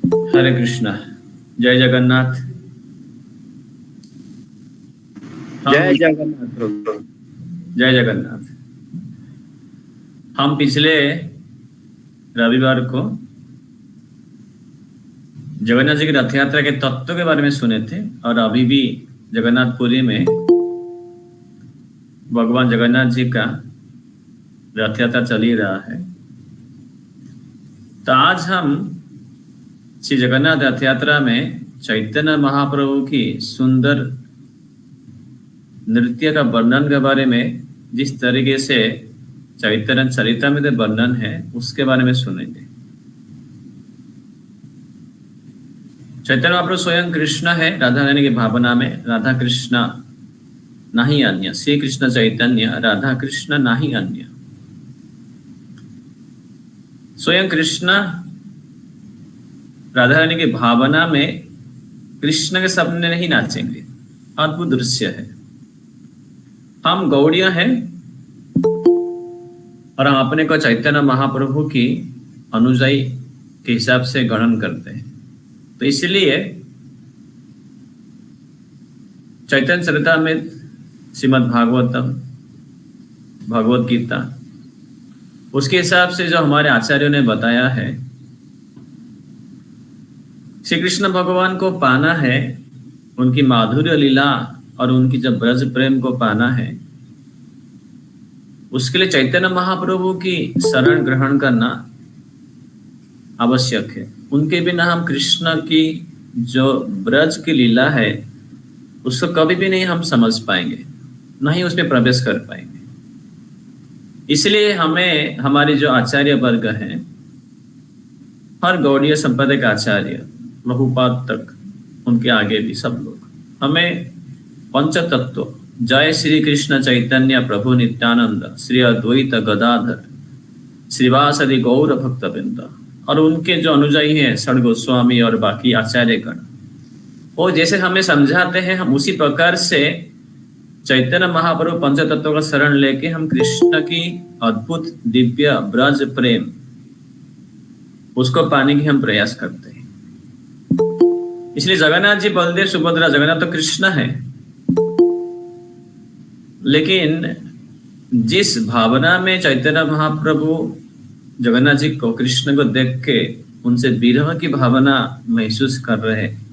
हरे कृष्णा। जय जगन्नाथ। जय हम जगन्नाथ प्रभु। जय जगन्नाथ। हम पिछले रविवार को जगन्नाथ जी की रथ यात्रा के तत्व के बारे में सुने थे और अभी भी जगन्नाथपुरी में भगवान जगन्नाथ जी का रथ यात्रा चल ही रहा है। तो आज हम श्री जगन्नाथ रथ यात्रा में चैतन्य महाप्रभु की सुंदर नृत्य का वर्णन के बारे में, जिस तरीके से चैतन्य चरितामृत वर्णन है उसके बारे में सुनेंगे। चैतन्य महाप्रभु स्वयं कृष्ण है, राधा रानी की भावना में राधा कृष्ण नहीं अन्य, श्री कृष्ण चैतन्य राधा कृष्ण नहीं अन्य। स्वयं कृष्ण राधा रानी की भावना में कृष्ण के सामने नहीं नाचेंगे। अद्भुत दृश्य है। हम गौड़िया हैं और हम अपने को चैतन्य महाप्रभु की अनुयायी के हिसाब से गणन करते हैं। तो इसलिए चैतन्य चरितामृत, श्रीमद् भागवतम, भगवत गीता, उसके हिसाब से जो हमारे आचार्यों ने बताया है, श्री कृष्ण भगवान को पाना है, उनकी माधुर्य लीला और उनकी जब ब्रज प्रेम को पाना है, उसके लिए चैतन्य महाप्रभु की शरण ग्रहण करना आवश्यक है। उनके बिना हम कृष्ण की जो ब्रज की लीला है उसको कभी भी नहीं हम समझ पाएंगे, नहीं उसमें प्रवेश कर पाएंगे। इसलिए हमें हमारे जो आचार्य वर्ग हैं, हर गौड़ीय संप्रदाय का आचार्य प्रभुपाद तक, उनके आगे भी सब लोग, हमें पंचतत्व जय श्री कृष्ण चैतन्य प्रभु नित्यानंद श्री अद्वैत गदाधर श्रीवासदि गौर भक्तवृंद और उनके जो अनुयायी हैं षड गोस्वामी और बाकी आचार्यगण, वो जैसे हमें समझाते हैं, हम उसी प्रकार से चैतन्य महाप्रभु पंचतत्व का शरण लेके हम कृष्ण की अद्भुत दिव्य ब्रज प्रेम उसको पाने की हम प्रयास करते हैं। इसलिए जगन्नाथ जी, बलदेव, सुभद्रा, जगन्नाथ तो कृष्ण है, लेकिन जिस भावना में चैतन्य महाप्रभु जगन्नाथ जी को, कृष्ण को देख के उनसे विरह की भावना महसूस कर रहे हैं,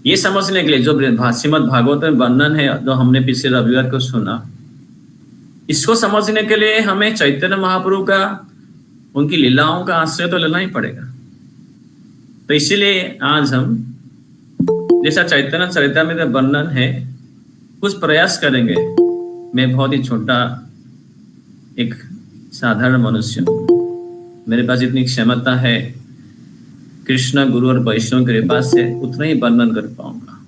ये समझने के लिए जो श्रीमद् भागवत में वर्णन है, जो हमने पिछले रविवार को सुना, इसको समझने के लिए हमें चैतन्य महाप्रभु का, उनकी लीलाओं का आश्रय तो लेना ही पड़ेगा। तो इसीलिए आज हम जैसा चैतन्य चरितामृत वर्णन है कुछ प्रयास करेंगे। मैं बहुत ही छोटा एक साधारण मनुष्य हूँ, मेरे पास इतनी क्षमता है, कृष्ण गुरु और वैष्णव की कृपा से उतना ही वर्णन कर पाऊंगा।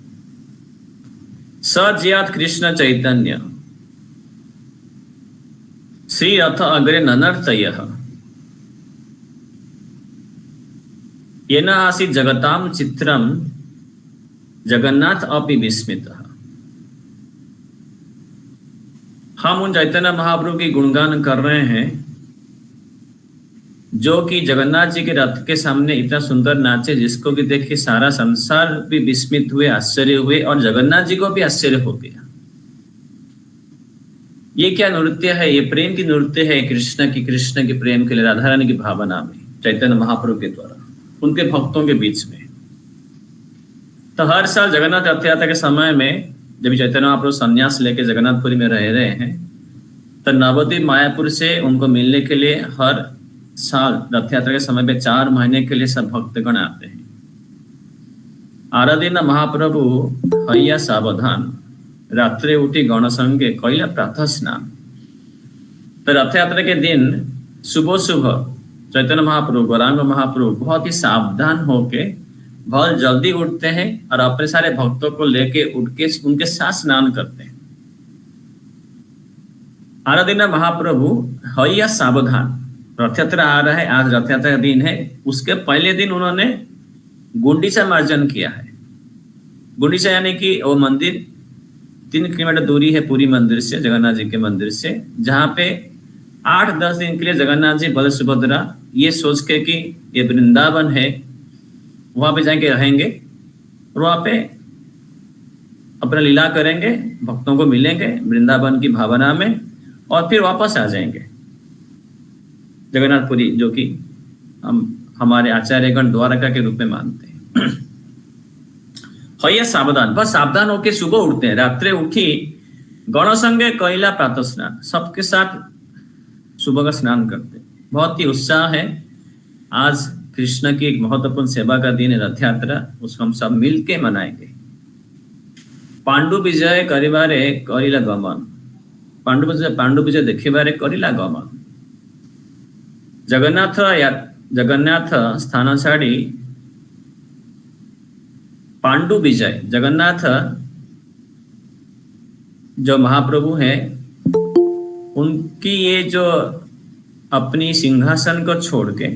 सज्ञात कृष्ण चैतन्य श्री रथ अग्रे ननर्तयः येन आसीत् जगतां चित्रम जगन्नाथ अपि विस्मितः। हम उन चैतन्य महाप्रभु की गुणगान कर रहे हैं जो कि जगन्नाथ जी के रथ के सामने इतना सुंदर नाचे, जिसको कि देख के सारा संसार भी विस्मित हुए, आश्चर्य हुए और जगन्नाथ जी को भी आश्चर्य हो गया। ये क्या नृत्य है? ये प्रेम की नृत्य है कृष्ण की प्रेम के लिए राधा रानी की भावना में चैतन्य महाप्रभु के द्वारा उनके भक्तों के बीच में। तो हर साल जगन्नाथ रथ यात्रा के समय में जब चैतन्य महाप्रभु संन्यास लेके जगन्नाथपुरी में रह रहे हैं, तो नवद्वीप मायापुर से उनको मिलने के लिए हर साल रथ यात्रा के समय में 4 महीने के लिए सब भक्तगण आते हैं। आराधना महाप्रभु हैया सावधान रात्रे उठी गण संगे कैला प्रातः स्नान। तो रथ यात्रा के दिन सुबह सुबह चैतन्य महाप्रभु, गौरांग महाप्रभु बहुत ही सावधान होके बहुत जल्दी उठते हैं और अपने सारे भक्तों को लेके उठ के उनके साथ स्नान करते हैं। आराधना महाप्रभु हैया सावधान, रथ यात्रा आ रहा है, आज रथ यात्रा का दिन है, उसके पहले दिन उन्होंने गुंडीचा मार्जन किया है। गुंडीचा यानी कि वो मंदिर 3 किलोमीटर दूरी है पुरी मंदिर से, जगन्नाथ जी के मंदिर से, जहाँ पे 8-10 दिन के लिए जगन्नाथ जी, बल, सुभद्रा, ये सोच के कि ये वृंदावन है, वहां पे जाके रहेंगे और वहां पे अपना लीला करेंगे, भक्तों को मिलेंगे वृंदावन की भावना में, और फिर वापस आ जाएंगे जगन्नाथपुरी, जो कि हम हमारे आचार्यगण द्वारका के रूप में मानते हैं। है सावधान, बस सावधान होके सुबह उठते हैं, रात्रे उठी गण संगे कैला प्रातः स्नान, सबके साथ सुबह का स्नान करते हैं। बहुत ही उत्साह है। आज कृष्ण की एक महत्वपूर्ण सेवा का दिन है, रथ यात्रा, उसको हम सब मिलके मनाएंगे। पांडु विजय करिबारे करिला गमन, पांडु विजय देखिबारे करिला गमन। जगन्नाथ स्थान छाड़ी पांडु विजय, जगन्नाथ जो महाप्रभु हैं, उनकी ये जो अपनी सिंहासन को छोड़ के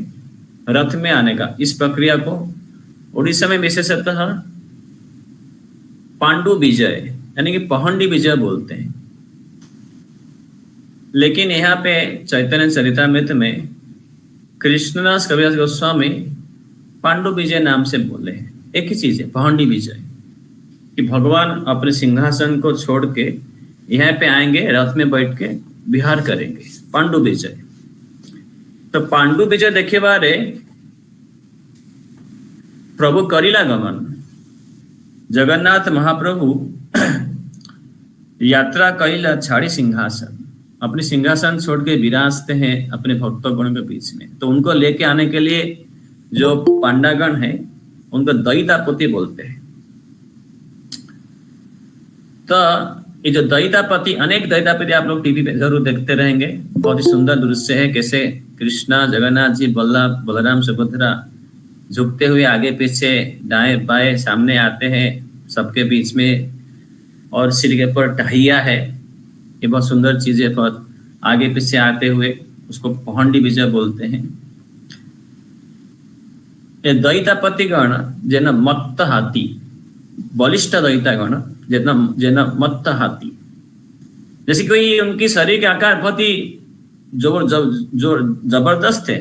रथ में आने का, इस प्रक्रिया को उड़ीसा में विशेषतः पांडु विजय यानी कि पहंडी विजय बोलते हैं। लेकिन यहाँ पे चैतन्य चरितामृत में कृष्णदास कविराज गोस्वामी पांडु विजय नाम से बोले हैं। एक ही चीज है पहंडी विजय, कि भगवान अपने सिंहासन को छोड़ के यहाँ पे आएंगे, रथ में बैठ के विहार करेंगे, पांडु विजय। तो पांडु विजय देखे बारे प्रभु करिला गमन, जगन्नाथ महाप्रभु यात्रा करिला छाड़ी सिंहासन, अपने सिंहासन छोड़ के विराजते हैं अपने भक्तगण के बीच में। तो उनको लेके आने के लिए जो पांडागण है उनको दैतापति बोलते हैं। तो ये जो दैतापति, अनेक दैतापति आप लोग टीवी पे जरूर देखते रहेंगे। बहुत ही सुंदर दृश्य है, कैसे कृष्णा, जगन्नाथ जी, बलराम, सुभद्रा झुकते हुए आगे पीछे दाएं बाएं सामने आते हैं सबके बीच में, और सिर के ऊपर टहिया है। ये बहुत सुंदर चीज है। बहुत आगे पीछे आते हुए उसको पहंडी विजय बोलते हैं। ये दैतापतिगण जेना मत्त हाथी, बलिष्ठ दैतागण जेना मत्त हाथी, जैसे कोई उनकी शरीर के आकार बहुत ही जबरदस्त है,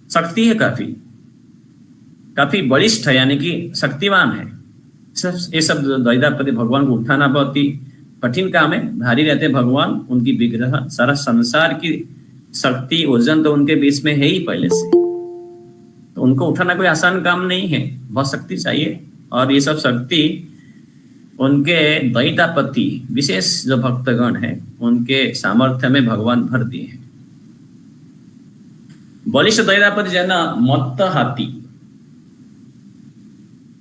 शक्ति है, काफी बलिष्ठ है, यानी कि शक्तिवान है। ये सब दैतापति भगवान को उठाना बहुत ही कठिन काम है, भारी रहते भगवान, उनकी विग्रह, सारा संसार की शक्ति वजन तो उनके बीच में है ही पहले से, तो उनको उठाना कोई आसान काम नहीं है, बहुत शक्ति चाहिए। और ये सब शक्ति उनके दैतापति विशेष जो भक्तगण है उनके सामर्थ्य में भगवान भर दिए हैं। बलिष्ठ दैतापति जना मत्त हाथी,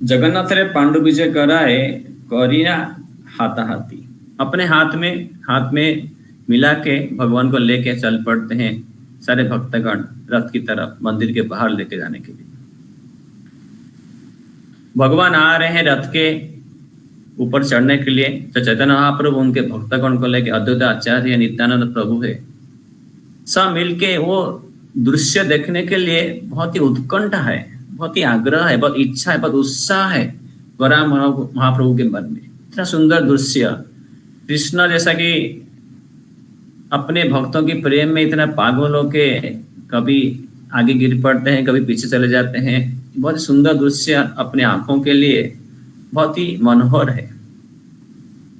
जगन्नाथ रे पांडु विजय कराए करिया हाथाहाथी, अपने हाथ में मिला के भगवान को लेके चल पड़ते हैं सारे भक्तगण रथ की तरफ, मंदिर के बाहर लेके जाने के लिए। भगवान आ रहे हैं रथ के ऊपर चढ़ने के लिए, तो चैतन्य महाप्रभु उनके भक्तगण को लेके, अद्वैत आचार्य नित्यानंद प्रभु है, सब मिलके वो दृश्य देखने के लिए बहुत ही उत्कंठा है, बहुत ही आग्रह है, बहुत इच्छा है, बहुत उत्साह है बलराम महाप्रभु के मन में। इतना सुंदर दृश्य, कृष्ण जैसा कि अपने भक्तों की प्रेम में इतना पागल होके कभी आगे गिर पड़ते हैं, कभी पीछे चले जाते हैं। बहुत सुंदर दृश्य अपने आंखों के लिए बहुत ही मनोहर है।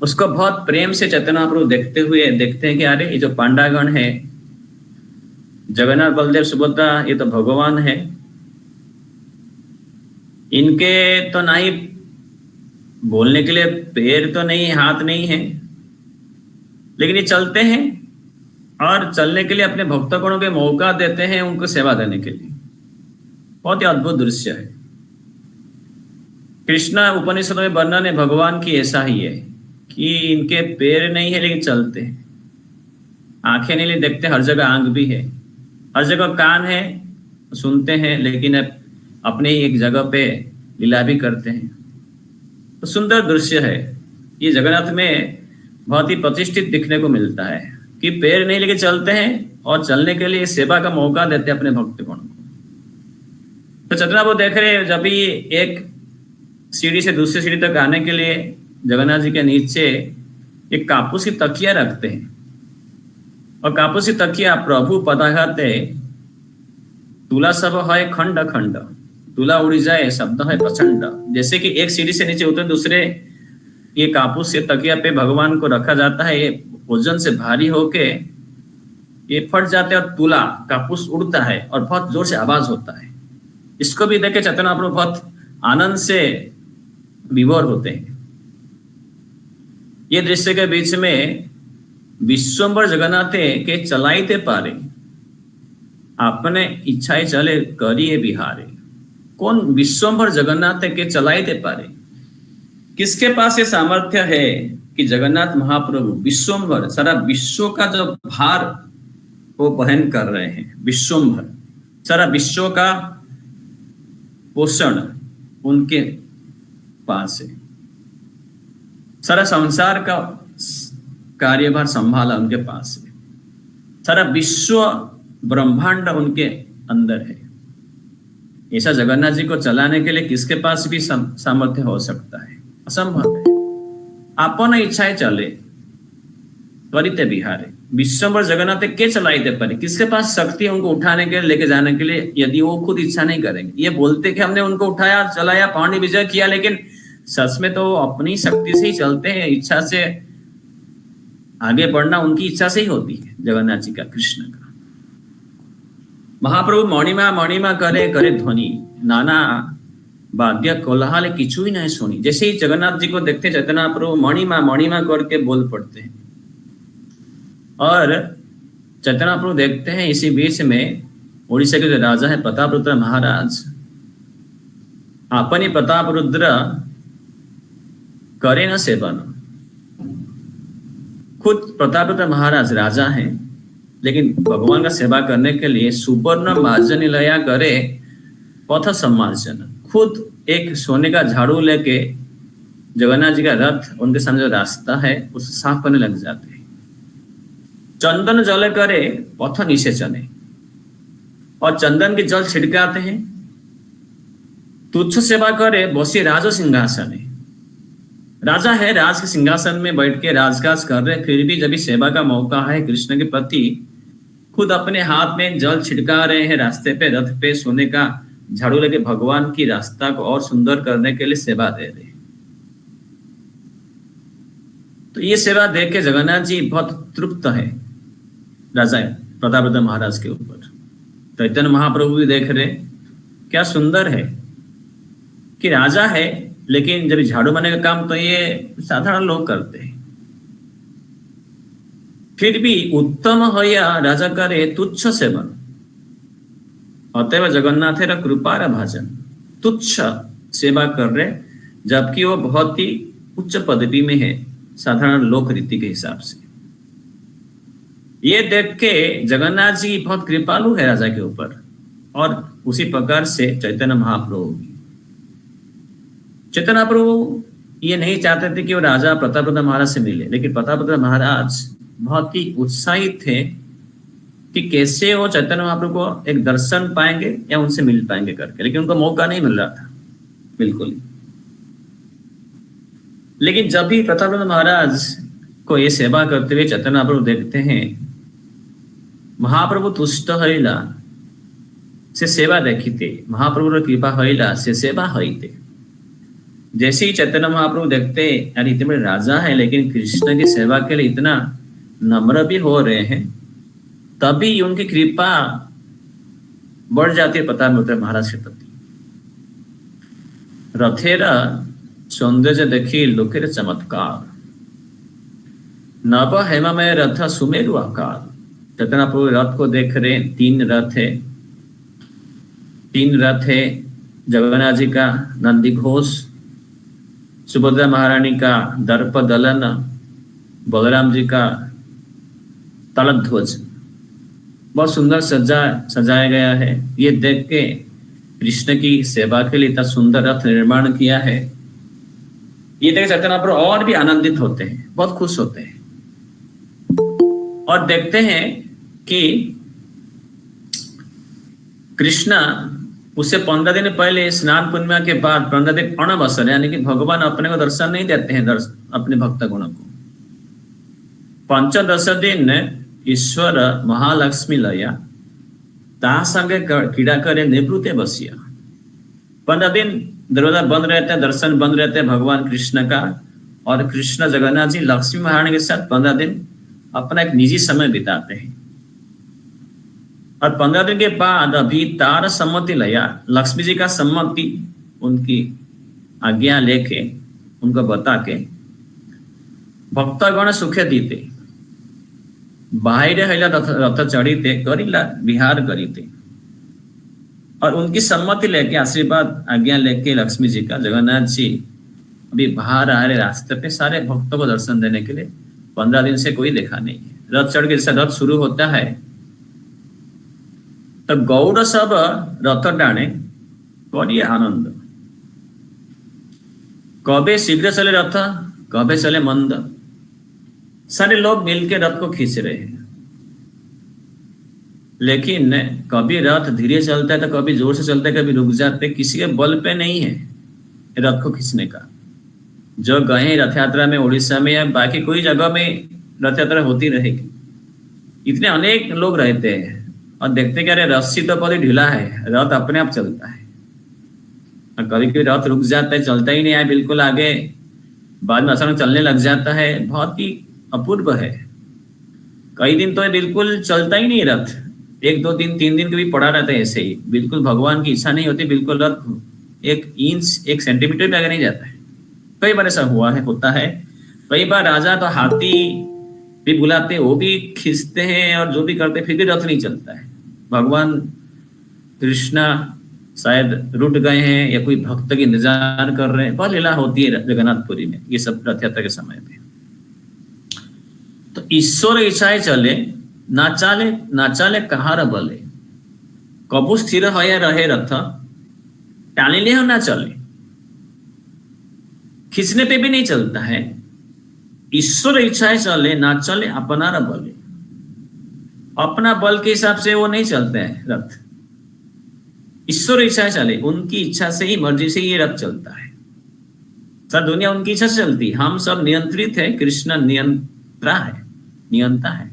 उसको बहुत प्रेम से चैतन्य महाप्रभु देखते हैं कि अरे ये जो पांडागण है, जगन्नाथ, बलदेव, सुभद्रा, ये तो भगवान है, इनके तो नहीं बोलने के लिए पैर तो नहीं, हाथ नहीं है, लेकिन ये चलते हैं और चलने के लिए अपने भक्तगणों के मौका देते हैं उनको सेवा देने के लिए। बहुत ही अद्भुत दृश्य है। कृष्णा उपनिषद में वर्णन है भगवान की ऐसा ही है कि इनके पैर नहीं है लेकिन चलते हैं, आंखें नहीं देखते, हर जगह आंख भी है, हर जगह कान है, सुनते हैं, लेकिन अपने ही एक जगह पे लीला भी करते हैं। तो सुंदर दृश्य है। ये जगन्नाथ में बहुत ही प्रतिष्ठित दिखने को मिलता है कि पैर नहीं लेके चलते हैं और चलने के लिए सेवा का मौका देते हैं अपने भक्तगण को। तो चैतन्य वो देख रहे हैं, जब भी एक सीढ़ी से दूसरी सीढ़ी तक आने के लिए जगन्नाथ जी के नीचे एक कापूस की तकिया रखते हैं, और कापूस की तकिया प्रभु पदाघाते तुला सब है खंड खंड, तुला उड़ जाए शब्द है प्रचंड। जैसे कि एक सीढ़ी से नीचे उतर दूसरे ये कापूस से तकिया पे भगवान को रखा जाता है, ये वजन से भारी होके ये फट जाते हैं और तुला कापूस उड़ता है और बहुत जोर से आवाज होता है। इसको भी देखे चैतन्य महाप्रभु बहुत आनंद से विभोर होते हैं। ये दृश्य के बीच में विश्वम्बर जगन्नाथे के चलाइते पारे अपने इच्छाएं चले करिए बिहारे। कौन विश्वम्भर जगन्नाथ के चलाइते पारे? किसके पास ये सामर्थ्य है कि जगन्नाथ महाप्रभु विश्वम्भर सारा विश्व का जो भार वो वहन कर रहे हैं। विश्वम्भर सारा विश्व का पोषण उनके पास है, सारा संसार का कार्यभार संभाला उनके पास है, सारा विश्व ब्रह्मांड उनके अंदर है। ऐसा जगन्नाथ जी को चलाने के लिए किसके पास भी सामर्थ्य हो सकता है? असंभव है। अपन इच्छाएं चले त्वरित बिहारे। विश्वम्भर जगन्नाथ के चलाइते पारे? किसके पास शक्ति है उनको उठाने के लिए, लेके जाने के लिए, यदि वो खुद इच्छा नहीं करेंगे? ये बोलते कि हमने उनको उठाया, चलाया, पानी विजय किया, लेकिन सच में तो अपनी शक्ति से ही चलते हैं। इच्छा से आगे बढ़ना उनकी इच्छा से ही होती है, जगन्नाथ जी का, कृष्ण का। महाप्रभु मणिमा मणिमा करे करे ध्वनि, नाना वाद्य कोलाहल किचु ही नहीं सुनी। जैसे ही जगन्नाथ जी को देखते चैतन्य प्रभु मणिमा मणिमा करके बोल पड़ते हैं। और चैतन्य प्रभु देखते हैं इसी बीच में उड़ीसा के जो राजा है प्रताप रुद्र महाराज, अपनी प्रताप रुद्र करे न सेवन। खुद प्रताप रुद्र महाराज राजा हैं, लेकिन भगवान का सेवा करने के लिए सुवर्ण मार्जन लया करे पथ सम्मार्जन। खुद एक सोने का झाड़ू लेके जगन्नाथ जी का रथ, उनके सामने जो रास्ता है उसे साफ करने लग जाते हैं। चंदन जल करे पथ निषेचने, और चंदन के जल छिड़काते हैं। तुच्छ सेवा करे बसी राज सिंहासने। राजा है, राज के सिंहासन में बैठ के राजकाज कर रहे, फिर भी जब भी सेवा का मौका है कृष्ण के प्रति, खुद अपने हाथ में जल छिड़का रहे हैं रास्ते पे, रथ पे सोने का झाड़ू लेके भगवान की रास्ता को और सुंदर करने के लिए सेवा दे रहे हैं। तो ये सेवा देख के जगन्नाथ जी बहुत तृप्त है राजा प्रताप रुद्र महाराज के ऊपर। चैतन्य महाप्रभु भी देख रहे क्या सुंदर है कि राजा है, लेकिन जब झाड़ू मारने का काम तो ये साधारण लोग करते हैं। फिर भी उत्तम होया राजा करे तुच्छ सेवन, अतएव जगन्नाथेर कृपार भाजन। तुच्छ सेवा कर रहे, जबकि वो बहुत ही उच्च पदवी में है साधारण लोक रीति के हिसाब से। ये देख के जगन्नाथ जी बहुत कृपालु है राजा के ऊपर, और उसी प्रकार से चैतन्य महाप्रभु भी। चैतन्य प्रभु ये नहीं चाहते थे कि वो राजा प्रताप रुद्र महाराज से मिले, लेकिन प्रताप रुद्र महाराज बहुत ही उत्साहित थे कि कैसे वो चैतन्य महाप्रभु को एक दर्शन पाएंगे या उनसे मिल पाएंगे करके, लेकिन उनको मौका नहीं मिल रहा था बिल्कुल ही। लेकिन जब भी प्रताप रुद्र महाराज को ये सेवा करते हुए चैतन्य महाप्रभु देखते हैं, महाप्रभु तुष्ट हईला से सेवा देखते, महाप्रभु कृपा हईला से सेवा हईते। जैसे ही चैतन्य महाप्रभु देखते यार इतने बड़े राजा है, लेकिन कृष्ण की सेवा के लिए इतना नम्र भी हो रहे हैं, तभी उनकी कृपा बढ़ जाती है प्रताप रुद्र महाराज के प्रति। रथेरा सौंदर्य देखी लोकेर चमत्कार, नभ हेममय रथ सुमेरु आकार। चैतन्य प्रभु रथ को देख रहे, 3 रथ है, 3 रथ है जगन्नाथ जी का नंदी घोष, सुभद्रा महारानी का दर्प दलन, बलराम जी का तलध्वज, बहुत सुंदर सजाया गया है। ये देख के कृष्ण की सेवा के लिए इतना सुंदर रथ निर्माण किया है, ये देख चैतन्य प्रभु और भी आनंदित होते हैं, बहुत खुश होते हैं। और देखते हैं कि कृष्ण उससे 15 दिन पहले स्नान पूर्णिमा के बाद 15 दिन अणवसर, यानी कि भगवान अपने को दर्शन नहीं देते हैं अपने भक्त गुणों को। 15 दिन ईश्वर महालक्ष्मी लया ता संगे क्रीड़ा करे निवृत्ते बसिया। 15 दिन दरवाजा बंद रहता है, दर्शन बंद रहते हैं भगवान कृष्ण का, और कृष्ण जगन्नाथ जी लक्ष्मी महारानी के साथ 15 दिन अपना एक निजी समय बिताते हैं। और 15 दिन के बाद अभी तार सम्मति लिया, लक्ष्मी जी का सम्मति, उनकी आज्ञा लेके, उनको बता के भक्तगण सुखे दीते, बाहर हैला रथ चढ़ीते, करीला विहार करीते, और उनकी सम्मति लेके, आशीर्वाद आज्ञा लेके लक्ष्मी जी का, जगन्नाथ जी अभी बाहर आ रहे रास्ते पे सारे भक्तों को दर्शन देने के लिए। 15 दिन से कोई देखा नहीं है। रथ चढ़ के जैसा रथ शुरू होता है तो गौड़ सब रथ टाणे, करिए आनंद, कबे शीघ्र चले रथ, कबे चले मंद, सारे लोग मिलके रथ को खींच रहे हैं। लेकिन कभी रथ धीरे चलता है तो कभी जोर से चलता है, कभी रुक जाते, किसी के बल पे नहीं है रथ को खींचने का। जो गए रथ यात्रा में उड़ीसा में या बाकी कोई जगह में रथ यात्रा होती रहेगी, इतने अनेक लोग रहते हैं और देखते क्या रे, रस्सी तो बहुत ढीला है, रथ अपने आप चलता है। और कभी कभी रथ रुक जाता है, चलता ही नहीं है बिल्कुल आगे, बाद में अचानक चलने लग जाता है, बहुत ही अपूर्व है। कई दिन तो बिल्कुल चलता ही नहीं रथ, 1 2 दिन 3 दिन कभी पड़ा रहता है ऐसे ही, बिल्कुल भगवान की इच्छा नहीं होती, बिल्कुल रथ 1 इंच 1 सेंटीमीटर भी आगे नहीं जाता है। कई बार ऐसा हुआ है, होता है। कई बार राजा तो हाथी भी बुलाते, वो भी खींचते हैं और जो भी करते, फिर भी रथ नहीं चलता है। भगवान कृष्णा शायद रुट गए हैं या कोई भक्त की इंतजार कर रहे हैं, बहुत लीला होती है जगन्नाथपुरी में ये सब रथ यात्रा के समय पे। तो ईश्वर इच्छाएं चले, ना चाले कहार बले, कबू स्थिर है रहे रथ, टालिले हो ना चले, खींचने पे भी नहीं चलता है। ईश्वर इच्छाएं चले, ना चले अपना बले, अपना बल के हिसाब से वो नहीं चलते हैं रथ। ईश्वर इच्छा चले, उनकी इच्छा से ही, मर्जी से ये रथ चलता है। सर दुनिया उनकी इच्छा से चलती, हम सब नियंत्रित है, कृष्ण नियंत्रा है, नियंता है।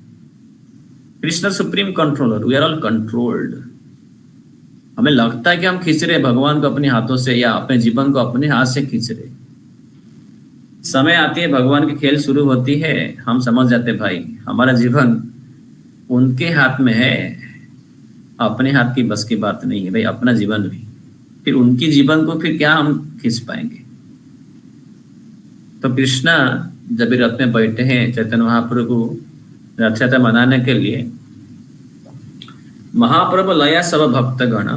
Krishna supreme controller, we are all controlled. हमें लगता है कि हम खींच रहे भगवान को अपने हाथों से या अपने जीवन को अपने हाथ से खींच रहे, समय आती है भगवान की खेल शुरू होती है, हम समझ जाते भाई हमारा जीवन उनके हाथ में है, अपने हाथ की बस की बात नहीं है भाई, अपना जीवन भी, फिर उनकी जीवन को फिर क्या हम खींच पाएंगे। तो कृष्णा जब रथ में बैठे हैं, चैतन्य महाप्रभु रथ यात्रा मनाने के लिए, महाप्रभु लया सब भक्तगण,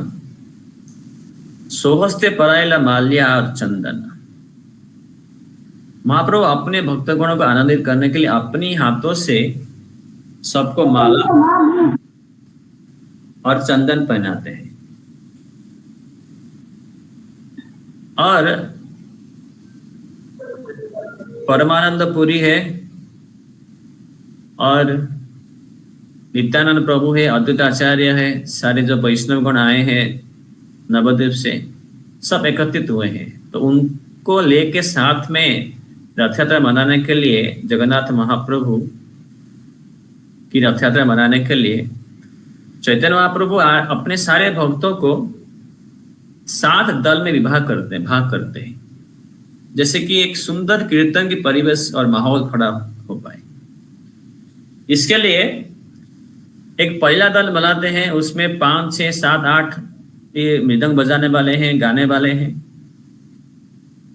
सोहस्ते परायला माल्या और चंदन। महाप्रभु अपने भक्तगणों को आनंदित करने के लिए अपनी हाथों से सबको माला और चंदन पहनाते हैं। और परमानंद पुरी है और नित्यानंद प्रभु है, अद्वैत आचार्य है, सारे जो वैष्णव गण आए हैं नवद्वीप से, सब एकत्रित हुए हैं। तो उनको लेके साथ में रथ यात्रा मनाने के लिए, जगन्नाथ महाप्रभु की रथ यात्रा मनाने के लिए चैतन्य महाप्रभु अपने सारे भक्तों को 7 दल में भाग करते हैं, जैसे कि एक सुंदर कीर्तन की परिवेश और माहौल खड़ा हो पाए। इसके लिए एक पहला दल बनाते हैं, उसमें 5 6 7 8 ये मृदंग बजाने वाले हैं, गाने वाले हैं।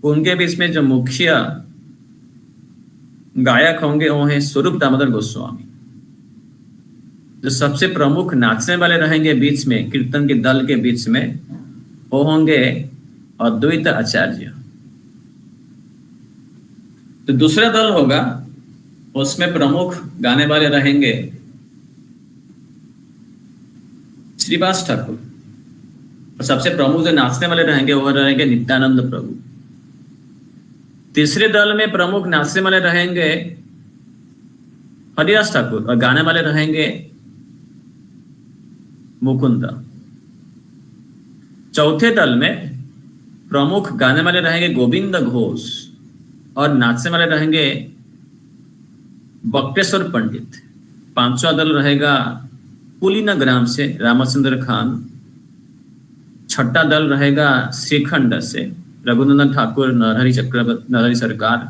उनके बीच में जो मुख्य गायक होंगे वो हैं स्वरूप दामोदर गोस्वामी। जो सबसे प्रमुख नाचने वाले रहेंगे बीच में, कीर्तन के दल के बीच में, वो होंगे अद्वैत आचार्य। तो दूसरा दल होगा, उसमें प्रमुख गाने वाले रहेंगे श्रीवास ठाकुर, और सबसे प्रमुख जो नाचने वाले रहेंगे वो रहेंगे नित्यानंद प्रभु। तीसरे दल में प्रमुख नाचने वाले रहेंगे हरिदास ठाकुर और गाने वाले रहेंगे मुकुंद। चौथे दल में प्रमुख गाने वाले रहेंगे गोविंद घोष और नाचने वाले रहेंगे बक्टेश्वर पंडित। पांचवा दल रहेगा पुलिना ग्राम से रामचंद्र खान छठा दल रहेगा श्रीखंड से रघुनंदन ठाकुर, नरहरि चक्रवर्ती, नरहरि सरकार।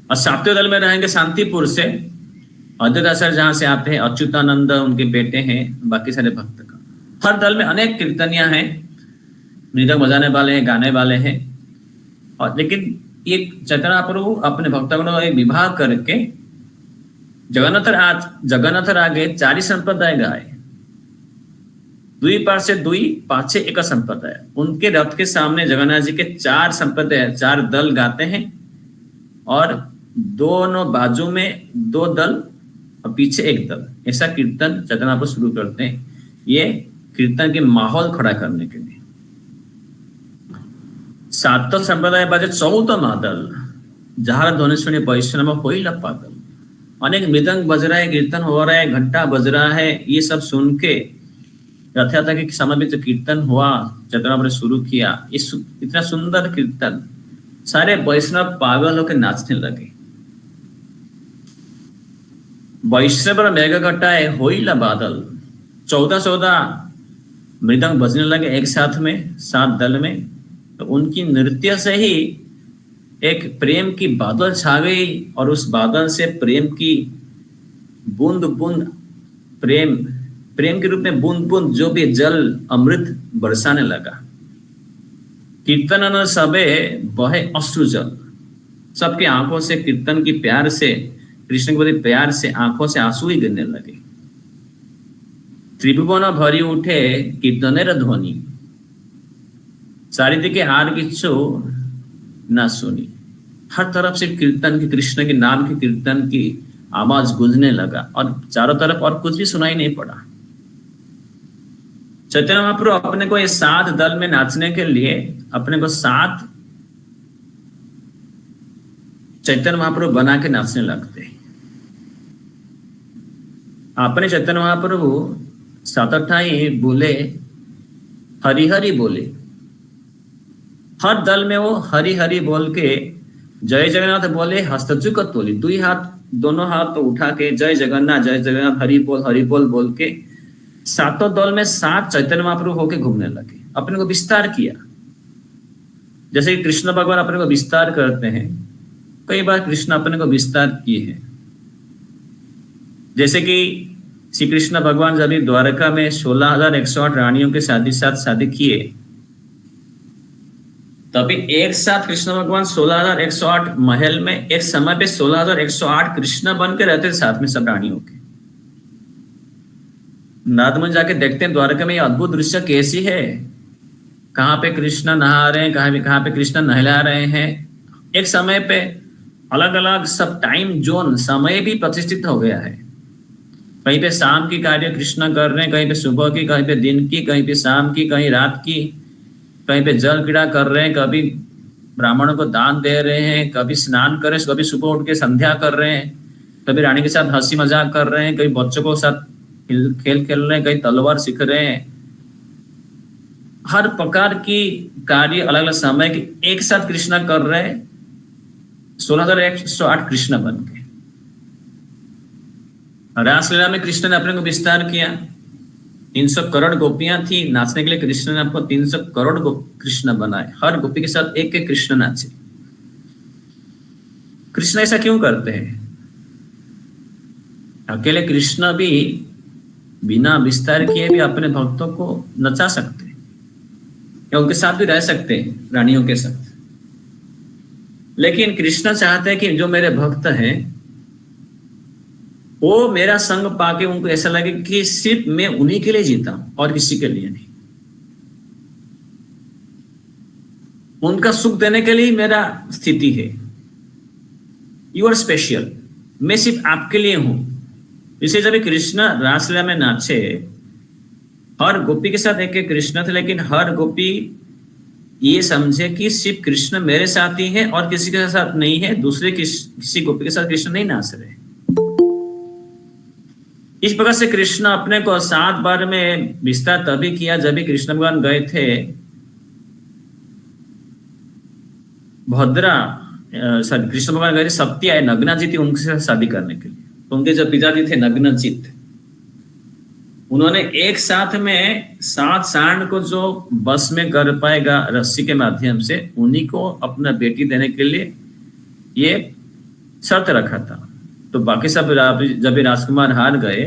और सातवें दल में रहेंगे शांतिपुर से अद्वैत सर, जहां से आते हैं अच्युतानंद, उनके बेटे हैं, बाकी सारे भक्त का। हर दल में अनेक कीर्तनिया हैं, मृदंग बजाने वाले हैं, गाने वाले हैं। और लेकिन ये चैतन्य महाप्रभु अपने भक्तों को एक विवाह करके जगन्नाथ आगे 4 संप्रदाय गाए, दुई पार से दुई पाछे एक संप्रदाय। उनके रथ के सामने जगन्नाथ जी के 4 संप्रदाय, 4 दल गाते हैं, और दोनों बाजू में 2 दल और पीछे 1 दल, ऐसा कीर्तन चैतन्य महाप्रभु शुरू करते हैं, ये कीर्तन के माहौल खड़ा करने के लिए। 7 संप्रदाय बाजे 14 मादल, जहार ध्वनि सुनी वैष्णव होइला पागल। अनेक मृदंग बज रहा है, कीर्तन हो रहा है, घंटा बज रहा है, ये सब सुन के रथ यात्रा के समय में जो कीर्तन हुआ, चैतन्य महाप्रभु ने शुरू किया, इतना सुंदर कीर्तन, सारे वैष्णव पागल होकर नाचने लगे। वैष्णव मेघ घटाए होइला बादल, 14 मृदंग बजने लगे एक साथ में 7 दल में। तो उनकी नृत्य से ही एक प्रेम की बादल छा गई, और उस बादल से प्रेम की बूंद बूंद, प्रेम के रूप में बूंद बूंद जो भी जल अमृत बरसाने लगा। कीर्तन सबे बहे अश्रु जल, सबके आंखों से कीर्तन की प्यार से, कृष्ण के प्रति प्यार से आंखों से आंसू ही गिरने लगे। त्रिभुवन भरी उठे कीर्तनेर ध्वनि, चारिदिके आर किच्छु ना सुनी। हर तरफ से कीर्तन की, कृष्ण के नाम के कीर्तन की आवाज गूंजने लगा, और चारों तरफ और कुछ भी सुनाई नहीं पड़ा। चैतन्य महाप्रभु अपने को ये 7 दल में नाचने के लिए अपने को 7 चैतन्य महाप्रभु बना के नाचने लगते। अपने चैतन्य महाप्रभु 7 बोले, हरि हरि बोले। हर दल में वो हरि हरि बोल के जय जगन्नाथ बोले, हस्तचुक तोली, 2 हाथ, दोनों हाथ तो उठा के जय जगन्नाथ हरि बोल बोल के 7 दल में 7 चैतन्य महाप्रभु होके घूमने लगे, अपने को विस्तार किया। जैसे कि कृष्ण भगवान अपने को विस्तार करते हैं, कई बार कृष्ण अपने को विस्तार किए हैं। जैसे कि श्री कृष्ण भगवान जब द्वारका में 16,108 रानियों के साथ शादी किए, तभी एक साथ कृष्ण भगवान 16,108 महल में एक समय पे 16,108 कृष्ण बन के रहते साथ में सब रानियों के। नारद जाके देखते हैं द्वारका में ये अद्भुत दृश्य कैसी है, कहाँ पे कृष्ण नहा रहे हैं, कहाँ पे कृष्ण नहला रहे हैं। एक समय पे अलग अलग सब टाइम जोन, समय भी प्रतिष्ठित हो गया है। कहीं पे शाम की कार्य कृष्ण कर रहे हैं, कहीं पे सुबह की, कहीं पे दिन की, कहीं पे शाम की, कहीं रात की, कहीं पे जल क्रीड़ा कर रहे हैं, कभी ब्राह्मणों को दान दे रहे हैं, कभी स्नान कर रहे हैं, कभी सुबह उठ के संध्या कर रहे हैं, कभी रानी के साथ हंसी मजाक कर रहे हैं, कभी बच्चों को साथ खेल खेल रहे हैं, कहीं तलवार सीख रहे हैं। हर प्रकार की कार्य अलग अलग समय के एक साथ कृष्ण कर रहे हैं, 16,108 कृष्ण बन के। रासलीला में कृष्ण ने अपने को विस्तार किया। 300 करोड़ गोपियां थी, नाचने के लिए कृष्ण ने आपको 300 करोड़ कृष्ण बनाए, हर गोपी के साथ एक एक कृष्ण नाचे। कृष्ण ऐसा क्यों करते हैं? अकेले कृष्ण भी बिना विस्तार किए भी अपने भक्तों को नचा सकते हैं, या उनके साथ भी रह सकते हैं, रानियों के साथ। लेकिन कृष्ण चाहते हैं कि जो मेरे भक्त हैं वो मेरा संग पाके उनको ऐसा लगे कि सिर्फ मैं उन्हीं के लिए जीता हूं और किसी के लिए नहीं। उनका सुख देने के लिए मेरा स्थिति है। यू आर स्पेशल, मैं सिर्फ आपके लिए हूं। इसे जब कृष्ण रासलीला में नाचे, हर गोपी के साथ एक एक कृष्ण थे, लेकिन हर गोपी ये समझे कि सिर्फ कृष्ण मेरे साथ ही है और किसी के साथ नहीं है, दूसरे किसी गोपी के साथ कृष्ण नहीं नाच रहे। इस प्रकार से कृष्ण अपने को 7 बार में विस्तार तभी किया जब भी कृष्ण भगवान गए थे कृष्ण भगवान गए थे सत्या नग्नाजित, उनके साथ शादी करने के लिए। उनके जो पिताजी थे नग्नजित, उन्होंने एक साथ में 7 सांड को जो बस में कर पाएगा रस्सी के माध्यम से, उन्हीं को अपना बेटी देने के लिए ये शर्त रखा था। तो बाकी सब जब ये राजकुमार हार गए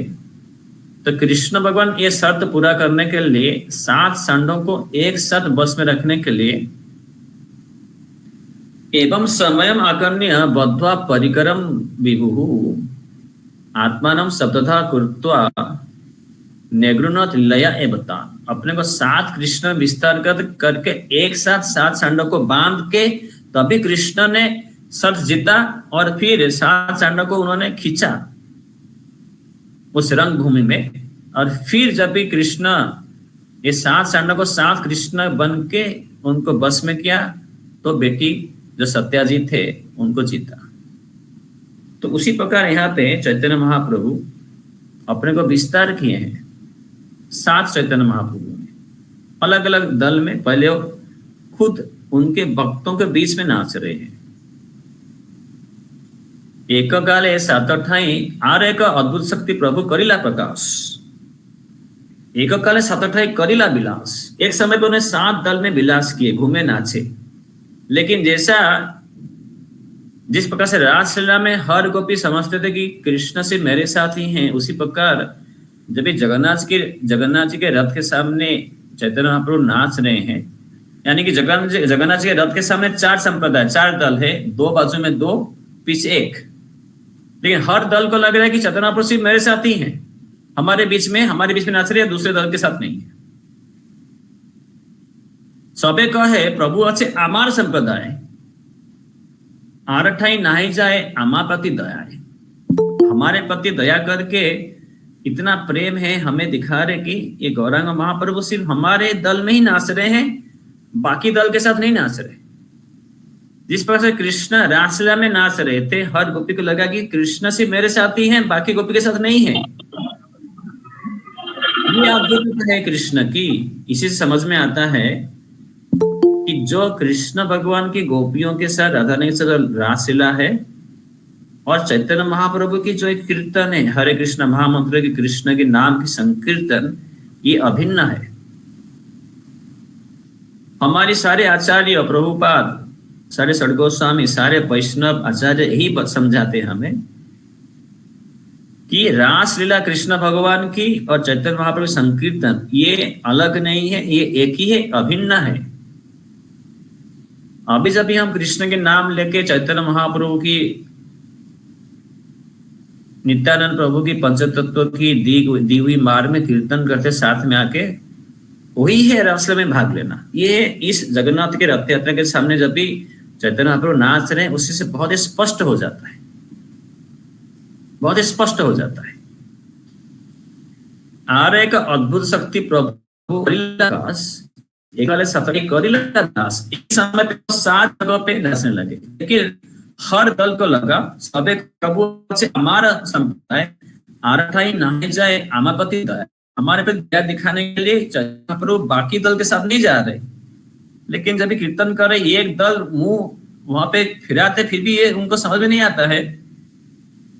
तो कृष्ण भगवान ये शर्त पूरा करने के लिए 7 सांडों को एक साथ बस में रखने के लिए एवं समयम आकर्ण्य बद्ध्वा परिकरम विभुः आत्मानं सप्तधा कृत्वा नेगृणत लया एवता, अपने को 7 कृष्ण विस्तार करके एक साथ 7 सांडों को बांध के तभी कृष्ण ने शर्त जीता और फिर 7 सांडों को उन्होंने खींचा उस रंग भूमि में। और फिर जब भी कृष्ण ये 7 सांडों को 7 कृष्ण बन के उनको बस में किया तो बेटी जो सत्याजी थे उनको जीता। तो उसी प्रकार यहाँ पे चैतन्य महाप्रभु अपने को विस्तार किए हैं 7 चैतन्य महाप्रभु ने अलग अलग दल में। पहले वो खुद उनके भक्तों के बीच में नाच रहे हैं। एक काले 7 ठाई आर एक अद्भुत शक्ति प्रभु करिला प्रकाश, एक काले 7 ठाई करिला विलास। एक समय पे उन्हें 7 दल में विलास किए, घूमे, नाचे। लेकिन जैसा जिस प्रकार से रासलीला में हर गोपी समझते थे कि कृष्ण से मेरे साथ ही हैं, उसी प्रकार जब जगन्नाथ जी के रथ के सामने चैतन्य महाप्रभु नाच रहे हैं, यानी कि जगन्नाथ जी के रथ के सामने 4 संप्रदाय, 4 दल है, 2 बाजू में 2, पीछे 1। लेकिन हर दल को लग रहा है कि चैतन्य महाप्रभु सिर्फ मेरे साथ ही हैं, हमारे बीच में नाच रहे हैं, दूसरे दल के साथ नहीं है। सबे कहे प्रभु अच्छे आमार संप्रदाय आरठाई नाही जाए आमा प्रति दयाए, हमारे प्रति दया करके इतना प्रेम है हमें दिखा रहे कि ये गौरांग महाप्रभु सिर्फ हमारे दल में ही नाच रहे हैं, बाकी दल के साथ नहीं नाच रहे। जिस प्रकार से कृष्ण रासलीला में नाच रहे थे, हर गोपी को लगा कि कृष्ण सिर्फ मेरे साथ ही हैं, बाकी गोपी के साथ नहीं है। ये अद्भुत है कृष्ण की। इसी से समझ में आता है कि जो कृष्ण भगवान की गोपियों के साथ राधा रानी के साथ रासलीला है और चैतन्य महाप्रभु की जो एक कीर्तन है, हरे कृष्ण महामंत्र की, कृष्ण के नाम की संकीर्तन, ये अभिन्न है। हमारे सारे आचार्य, प्रभुपाद, सारे षड्गोस्वामी, सारे वैष्णव आचार्य यही समझाते हमें कि रासलीला कृष्ण भगवान की और चैतन्य महाप्रभु संकीर्तन ये अलग नहीं है, ये एक ही है, अभिन्न है। अभी जब भी हम कृष्ण के नाम लेके चैतन्य महाप्रभु की, नित्यानंद प्रभु की पंचतत्व की दी हुई मार्ग में कीर्तन करते, साथ में आके वही है रासलीला में भाग लेना। ये इस जगन्नाथ के रथ यात्रा के सामने जब भी चैतन्य महाप्रभु नाच रहे हैं, उससे से बहुत स्पष्ट हो जाता है, बहुत स्पष्ट हो जाता है। आर एक अद्भुत शक्ति प्रभु एक वाले सफरी करिला दास। एक समय पे 7 जगह पे नाचने लगे, लेकिन हर दल को लगा सबे प्रभु से हमारा संप्रदाय आरठाई नहीं जाए आमापति दया, हमारे पे दया दिखाने के लिए प्रभु बाकी दल के साथ नहीं जा रहे। लेकिन जब कीर्तन कर रहे, एक दल मुंह वहां पे फिराते, फिर भी ये उनको समझ में नहीं आता है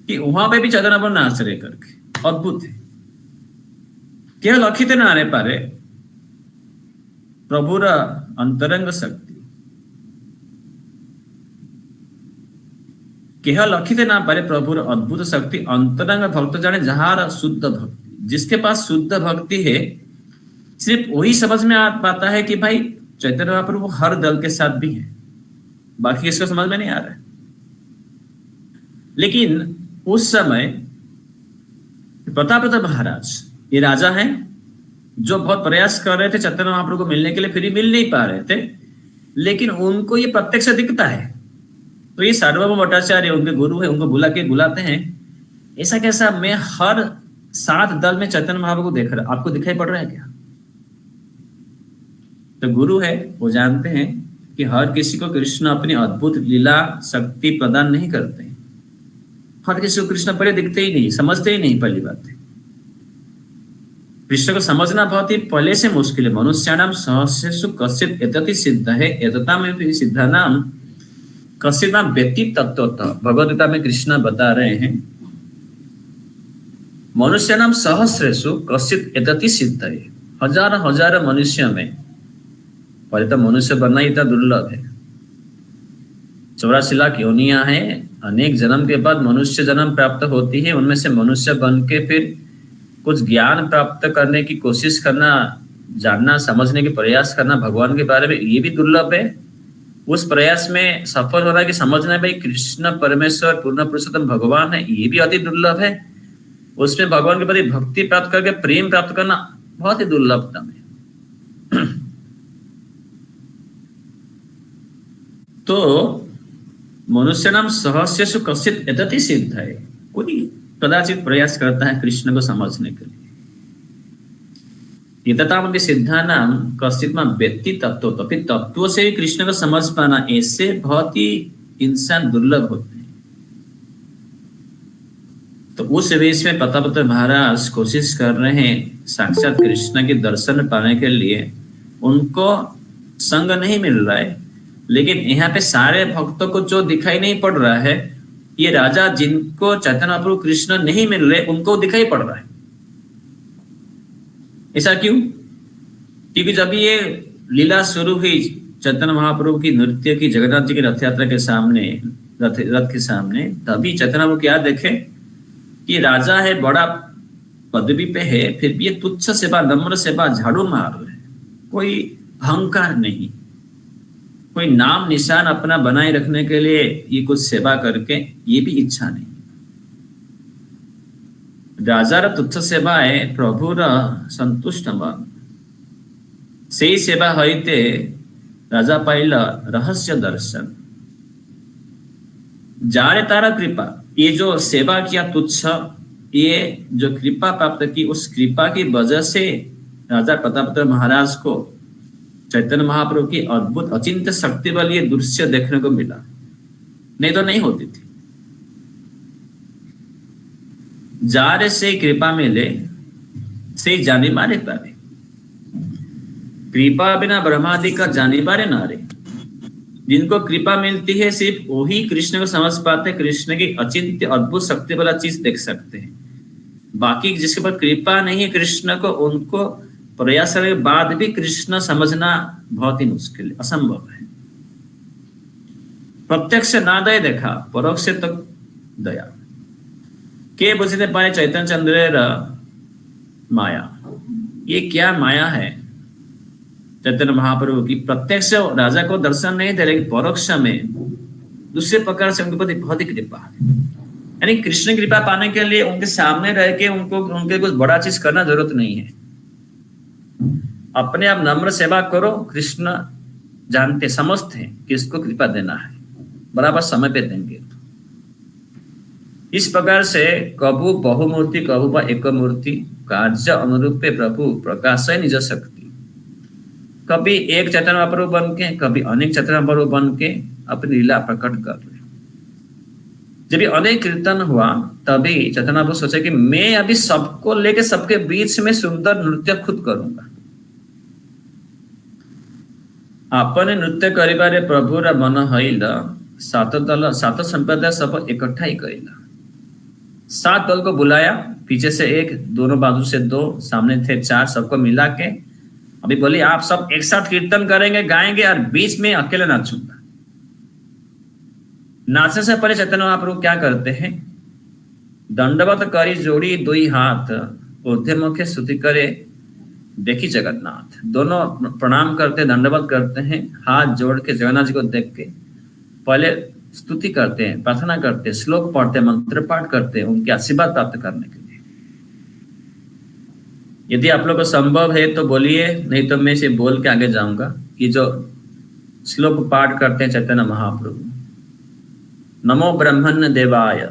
कि वहां पे भी चैतन्य प्रभु नाच रहे करके। अद्भुत है। केवल अखिते ना आने पारे प्रभुर अंतरंग शक्ति, केवल अखिते ना पारे प्रभुर अद्भुत शक्ति अंतरंग भक्त जाने जहार शुद्ध भक्ति। जिसके पास शुद्ध भक्ति है, सिर्फ वही समझ में आ पाता है कि भाई चैतन्य महाप्रभु हर दल के साथ भी है, बाकी इसको समझ में नहीं आ रहा है। लेकिन उस समय प्रताप महाराज ये राजा हैं जो बहुत प्रयास कर रहे थे चैतन्य महाप्रभु को मिलने के लिए, फिर भी मिल नहीं पा रहे थे। लेकिन उनको ये प्रत्यक्ष दिखता है, तो ये सार्वभौम भट्टाचार्य उनके गुरु है, उनको बुलाते हैं, ऐसा कैसा मैं हर 7 दल में चैतन्य महाप्रभु को देख रहा, आपको दिखाई पड़ रहा है क्या? तो गुरु है, वो जानते हैं कि हर किसी को कृष्ण अपनी अद्भुत लीला शक्ति प्रदान नहीं करते। हर किसी को कृष्ण पहले दिखते ही नहीं, समझते ही नहीं। पहली बात है, कृष्ण को समझना बहुत ही पहले से मुश्किल है। मनुष्याणाम सहस्रेषु कश्चित् एतति सिद्ध है एततामेव सिद्धानाम कश्चित् व्यक्ति तत्वतः। भगवद्गीता में कृष्ण बता रहे हैं मनुष्य नाम सहस्रेषु कश्चित एतति सिद्धये। हजार हजार मनुष्य में, पहले तो मनुष्य बनना इतना दुर्लभ है। 84 लाख योनियां हैं, अनेक जन्म के बाद मनुष्य जन्म प्राप्त होती है। उनमें से मनुष्य बन के फिर कुछ ज्ञान प्राप्त करने की कोशिश करना, जानना समझने की प्रयास करना भगवान के बारे में, ये भी दुर्लभ है। उस प्रयास में सफल होना कि समझना भाई कृष्ण परमेश्वर पूर्ण पुरुषोत्तम भगवान है, ये भी अति दुर्लभ है। उसमें भगवान के प्रति भक्ति प्राप्त करके प्रेम प्राप्त करना बहुत ही दुर्लभतम है। तो मनुष्य नाम सहस्रेषु कश्चित एतति सिद्धये। कोई कदाचित प्रयास करता है कृष्ण को समझने के लिए। यततामपि सिद्धानां कश्चित् व्यक्ति तत्व, तो फिर तत्व से ही कृष्ण को समझ पाना, ऐसे बहुत ही इंसान दुर्लभ होते हैं। तो उस वेश में प्रतापरुद्र महाराज कोशिश कर रहे हैं साक्षात कृष्ण के दर्शन पाने के लिए। उनको संग नहीं मिल रहा है, लेकिन यहाँ पे सारे भक्तों को जो दिखाई नहीं पड़ रहा है, ये राजा जिनको चैतन्य महाप्रभु कृष्ण नहीं मिल रहे उनको दिखाई पड़ रहा है। ऐसा क्यों? क्योंकि जब ये लीला शुरू हुई चैतन्य महाप्रभु की नृत्य की जगन्नाथ जी की रथ यात्रा के सामने, रथ के सामने, तभी चैतन्य महाप्रभु क्या देखे कि राजा है, बड़ा पदवी पे है, फिर भी ये तुच्छ सेवा, नम्र सेवा, झाड़ू मार रहे हैं। कोई अहंकार नहीं, कोई नाम निशान अपना बनाए रखने के लिए ये कुछ सेवा करके, ये भी इच्छा नहीं। राजार तुच्छ सेवा है, प्रभुर संतुष्ट मन से ही सेवा होते राजा पाइला रहस्य दर्शन। जारे तारा कृपा, ये जो सेवा किया तुच्छ, ये जो कृपा प्राप्त की, उस कृपा की वजह से राजा प्रतापरुद्र महाराज को चैतन्य महाप्रभु की अद्भुत अचिंत्य शक्ति वाली ये दृश्य देखने को मिला, नहीं तो नहीं होती थी। जारे से कृपा मिले से जानी मारे पारे, कृपा बिना ब्रह्मादि का जानी पारे नारे। जिनको कृपा मिलती है सिर्फ वही कृष्ण को समझ पाते, कृष्ण की अचिंत्य अद्भुत शक्ति वाला चीज देख सकते हैं। बाकी जिसके पास कृपा नहीं है कृष्ण को, उनको प्रयास करने के बाद भी कृष्ण समझना बहुत ही मुश्किल है, असंभव है। प्रत्यक्ष ना दया देखा, परोक्ष तक दया के बुझते पाए चैतन्य चंद्रेर माया। ये क्या माया है चैतन्य महाप्रभु की? प्रत्यक्ष राजा को दर्शन नहीं दे, लेकिन परोक्ष में दूसरे प्रकार से उनके प्रति बहुत ही कृपा है। यानी कृष्ण कृपा पाने के लिए उनके सामने रह के उनको उनके कुछ बड़ा चीज करना जरूरत नहीं है। अपने आप नम्र सेवा करो, कृष्ण जानते समझते हैं किसको कृपा देना है, बराबर समय पे देंगे। इस प्रकार से कबू बहुमूर्ति कबू बा एक मूर्ति, कार्य अनुरूप प्रभु प्रकाश है निज शक्ति। कभी एक चैतन्य महाप्रभु बन के, कभी अनेक चैतन्य महाप्रभु बन के अपनी लीला प्रकट कर रहे। जब ये अनेक कीर्तन हुआ तभी चैतन्य महाप्रभु सोचे कि मैं अभी सबको लेके सबके बीच में सुंदर नृत्य खुद करूंगा। आपने नृत्य करिबारे प्रभुर मन हईला, सात दल सात संप्रदाय सब इकट्ठा ही करेला। 7 दल को बुलाया, पीछे से 1, दोनों बाजू से 2, सामने थे 4, सबको मिला के अभी बोली आप सब एक साथ कीर्तन करेंगे, गाएंगे और बीच में अकेले नाचूंगा। नाचने से पहले चैतन्य महाप्रभु क्या करते हैं? दंडवत करी जोड़ी 2 हाथ, ऊर्ध्व मुखे स्तुति करे देखी जगन्नाथ। दोनों प्रणाम करते, दंडवत करते हैं, हाथ जोड़ के जगन्नाथ जी को देख के पहले स्तुति करते हैं, प्रार्थना करते हैं, श्लोक पढ़ते हैं, मंत्र पाठ करते हैं उनके आशीर्वाद प्राप्त करने के लिए। यदि आप लोग को संभव है तो बोलिए, नहीं तो मैं इसे बोल के आगे जाऊंगा। कि जो श्लोक पाठ करते हैं चैतन्य महाप्रभु, नमो ब्रह्मण्य देवाय,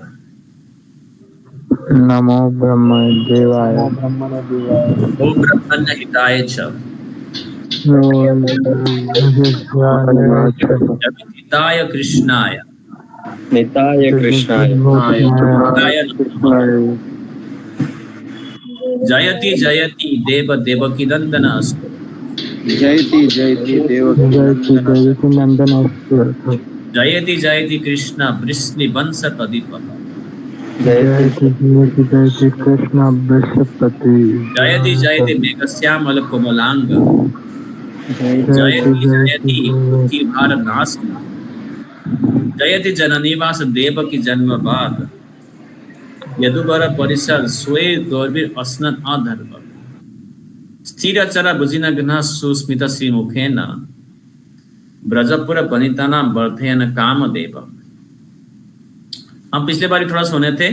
नमो ब्रह्म देवाय, ओ ब्रह्मण्य हिताय च, हिताय कृष्णाय, निताय कृष्णाय, जयति जयति देव देवकी नंदन अस्तु, जयति जयति देवकी नंदन, जयति जयति कृष्ण वृष्णि वंश प्रदीप। जयति जयति कृष्ण वृषपति जयति मेघश्यामल कोमलांग, जयति जयति जयति जयति पुथि भार नाश, जयति जननिवास देवकी जन्म बाद, यदुवर परिसर सोए दौर्बीर अस्नन अधर्म, स्थिर चरा भुजिन घ्न सुस्मित श्री मुखेन, ब्रजपुर वनिताना वर्धयन कामदेव। हम पिछले बार थोड़ा सुने थे,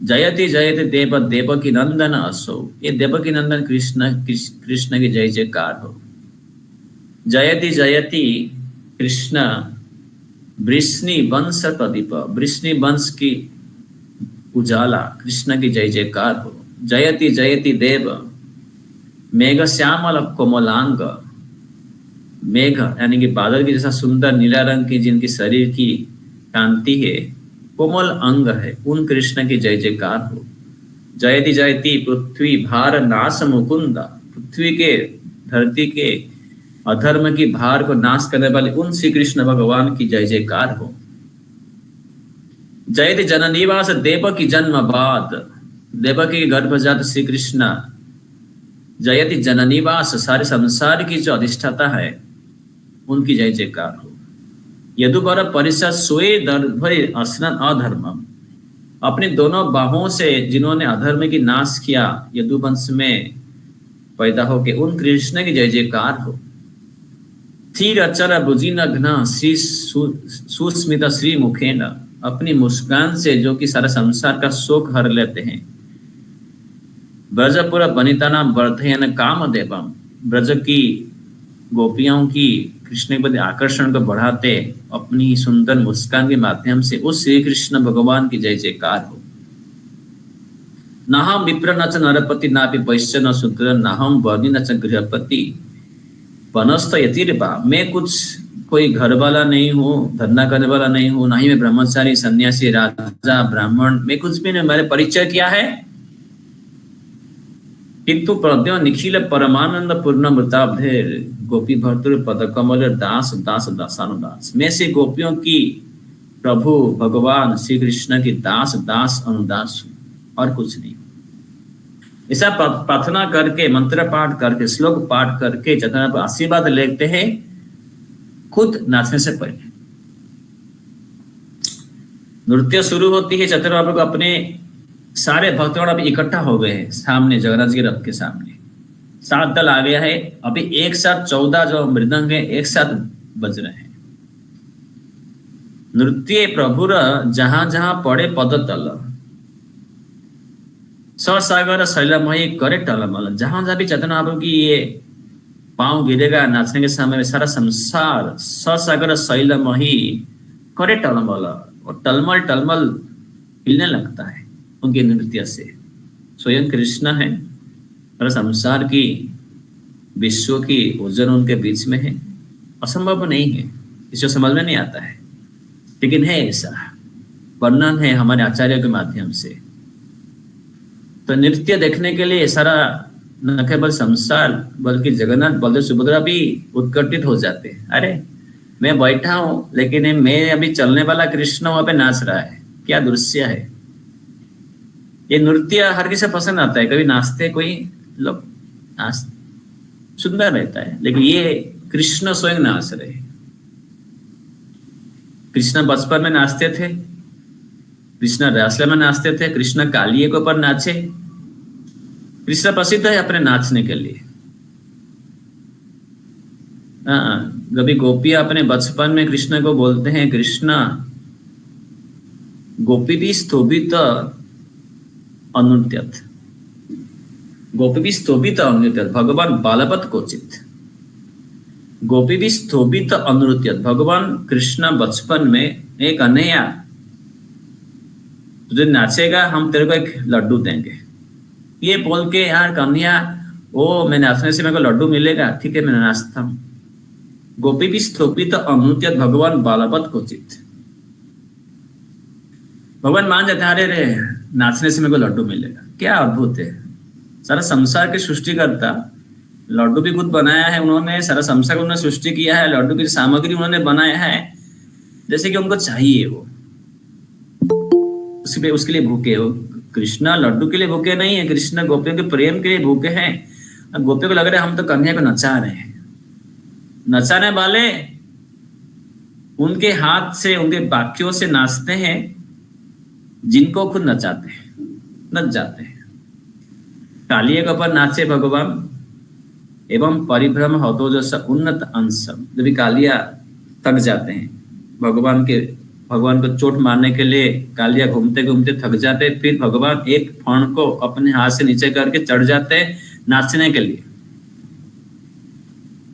जयति जयति देव देवकी नंदन असो, ये देवकी नंदन कृष्ण की जय जयकार हो। जयति जयति कृष्ण वृष्णि वंश प्रदीप, वृष्णि वंश की उजाला कृष्ण की जय जयकार हो। जयति जयति देव मेघ श्यामल कोमलांग, मेघ यानी कि बादल की जैसा सुंदर नीला रंग की जिनकी शरीर की कांति है, कोमल अंग है, उन कृष्ण की जय जयकार हो। जयति जयति पृथ्वी भार नाश मुकुंद, पृथ्वी के धरती के अधर्म की भार को नाश करने वाले उन श्री कृष्ण भगवान की जय जयकार हो। जयति जननिवास देवकी जन्म बाद, देवकी के गर्भजात श्री कृष्ण। जयति जननिवास, सारे संसार की जो अधिष्ठाता है उनकी जय जयकार हो। यदुवर परिषद सोए दर्भय अस्नन अधर्मम, अपनी दोनों बाहों से जिन्होंने अधर्म की नाश किया, यदुवंश में पैदा होके उन कृष्ण की जय जयकार हो। थीर अचर भुजिन घ्न श्री सुस्मित श्री मुखेन, अपनी मुस्कान से जो कि सारा संसार का शोक हर लेते हैं। ब्रजपुर वनिता नाम वर्धयन कामदेवम, ब्रज की गोपियों की कृष्ण के प्रति आकर्षण को बढ़ाते अपनी सुंदर मुस्कान के माध्यम से उस श्री कृष्ण भगवान की जय जयकार हो। न हम विप्र न च नरपति नापि वैश्य न शूद्र, न हम वर्णी न च गृहपति वनस्थ यतिर्वा, मैं कुछ कोई घर वाला नहीं हूँ, धंधा करने वाला नहीं हूँ, ना ही मैं ब्रह्मचारी सन्यासी राजा ब्राह्मण, मैं कुछ भी नहीं। मेरे परिचय क्या है? किंतु प्रद्यो निखिल परमानंद पूर्ण मृताब्धेर गोपी भर्तुर पद कमल दास दास दासानुदास, मैं से गोपियों की प्रभु भगवान श्री कृष्ण की दास दास अनुदास हूँ और कुछ नहीं। ऐसा प्रार्थना करके, मंत्र पाठ करके, श्लोक पाठ करके चतुर्थ आशीर्वाद लेते हैं खुद नाचने से पहले। नृत्य शुरू होती है, चतुर्थ को अपने सारे भक्तगण अभी इकट्ठा हो गए हैं सामने, जगन्नाथ जी के रथ के सामने 7 दल आ गया है। अभी एक साथ 14 जो मृदंग है एक साथ बज रहे हैं। नृत्य प्रभुर जहां जहां पड़े पद तल, ससागर शैलमयी करे टलमल, जहां जहां भी चैतन्य महाप्रभु की ये पांव गिरेगा नाचने के समय में, सारा संसार ससागर शैलमयी करे टलमल, और टलमल टलमल हिलने लगता है उनके नृत्य से। स्वयं कृष्ण है और संसार की विश्व की ओजन उनके बीच में है। असंभव नहीं है, इसे समझ में नहीं आता है, लेकिन है ऐसा वर्णन है हमारे आचार्यों के माध्यम से। तो नृत्य देखने के लिए सारा न केवल संसार बल्कि जगन्नाथ बलदेव सुभद्रा भी उत्कटित हो जाते हैं। अरे मैं बैठा हूं लेकिन मैं अभी चलने वाला कृष्ण वहां पे नाच रहा है, क्या दृश्य है। ये नृत्य हर किसी पसंद आता है, कभी नाचते कोई लोग नाच सुंदर रहता है, लेकिन ये कृष्ण स्वयं नाच रहे। कृष्ण बचपन में नाचते थे, कृष्ण रासलीला में नाचते थे, कृष्ण कालिये के ऊपर नाचे। कृष्ण प्रसिद्ध है अपने नाचने के लिए। कभी गोपियां अपने बचपन में कृष्ण को बोलते हैं, कृष्ण गोपी भी स्तोभित अनुत्यत, गोपी भी स्तोभित अनुत्यत भगवान बालवत क्वचित, गोपी भी स्तोभित अनुत्यत। भगवान कृष्ण बचपन में एक अनैया, तुझे नाचेगा हम तेरे को एक लड्डू देंगे, ये बोल के यार कन्हैया ओ मैं नाचने से मेरे को लड्डू मिलेगा, ठीक है मैं नाचता हूं। गोपी भी स्तोभित अनुत्यत भगवान बालवत क्वचित, भगवान मान जाते हैं अरे नाचने से मेरे को लड्डू मिलेगा। क्या अद्भुत है, सारा संसार की सृष्टि करता, लड्डू भी खुद बनाया है उन्होंने, सारा संसार उन्होंने सृष्टि किया है, लड्डू की सामग्री उन्होंने बनाया है जैसे कि उनको चाहिए वो। उसके लिए भूखे हो। कृष्णा लड्डू के लिए भूखे नहीं है, कृष्ण गोपियों के प्रेम के लिए भूखे हैं। गोपियों को लग रहा है हम तो कन्हैया को नचा रहे हैं। नचाने वाले उनके हाथ से, उनके वाक्यों से नाचते हैं जिनको खुद नचाते हैं, नच जाते हैं। कालिए के ऊपर नाचे भगवान एवं परिभ्रम होतो जैसा उन्नत अंशम। जब कालिया थक जाते हैं, भगवान को चोट मारने के लिए कालिया घूमते घूमते थक जाते, फिर भगवान एक फण को अपने हाथ से नीचे करके चढ़ जाते नाचने के लिए।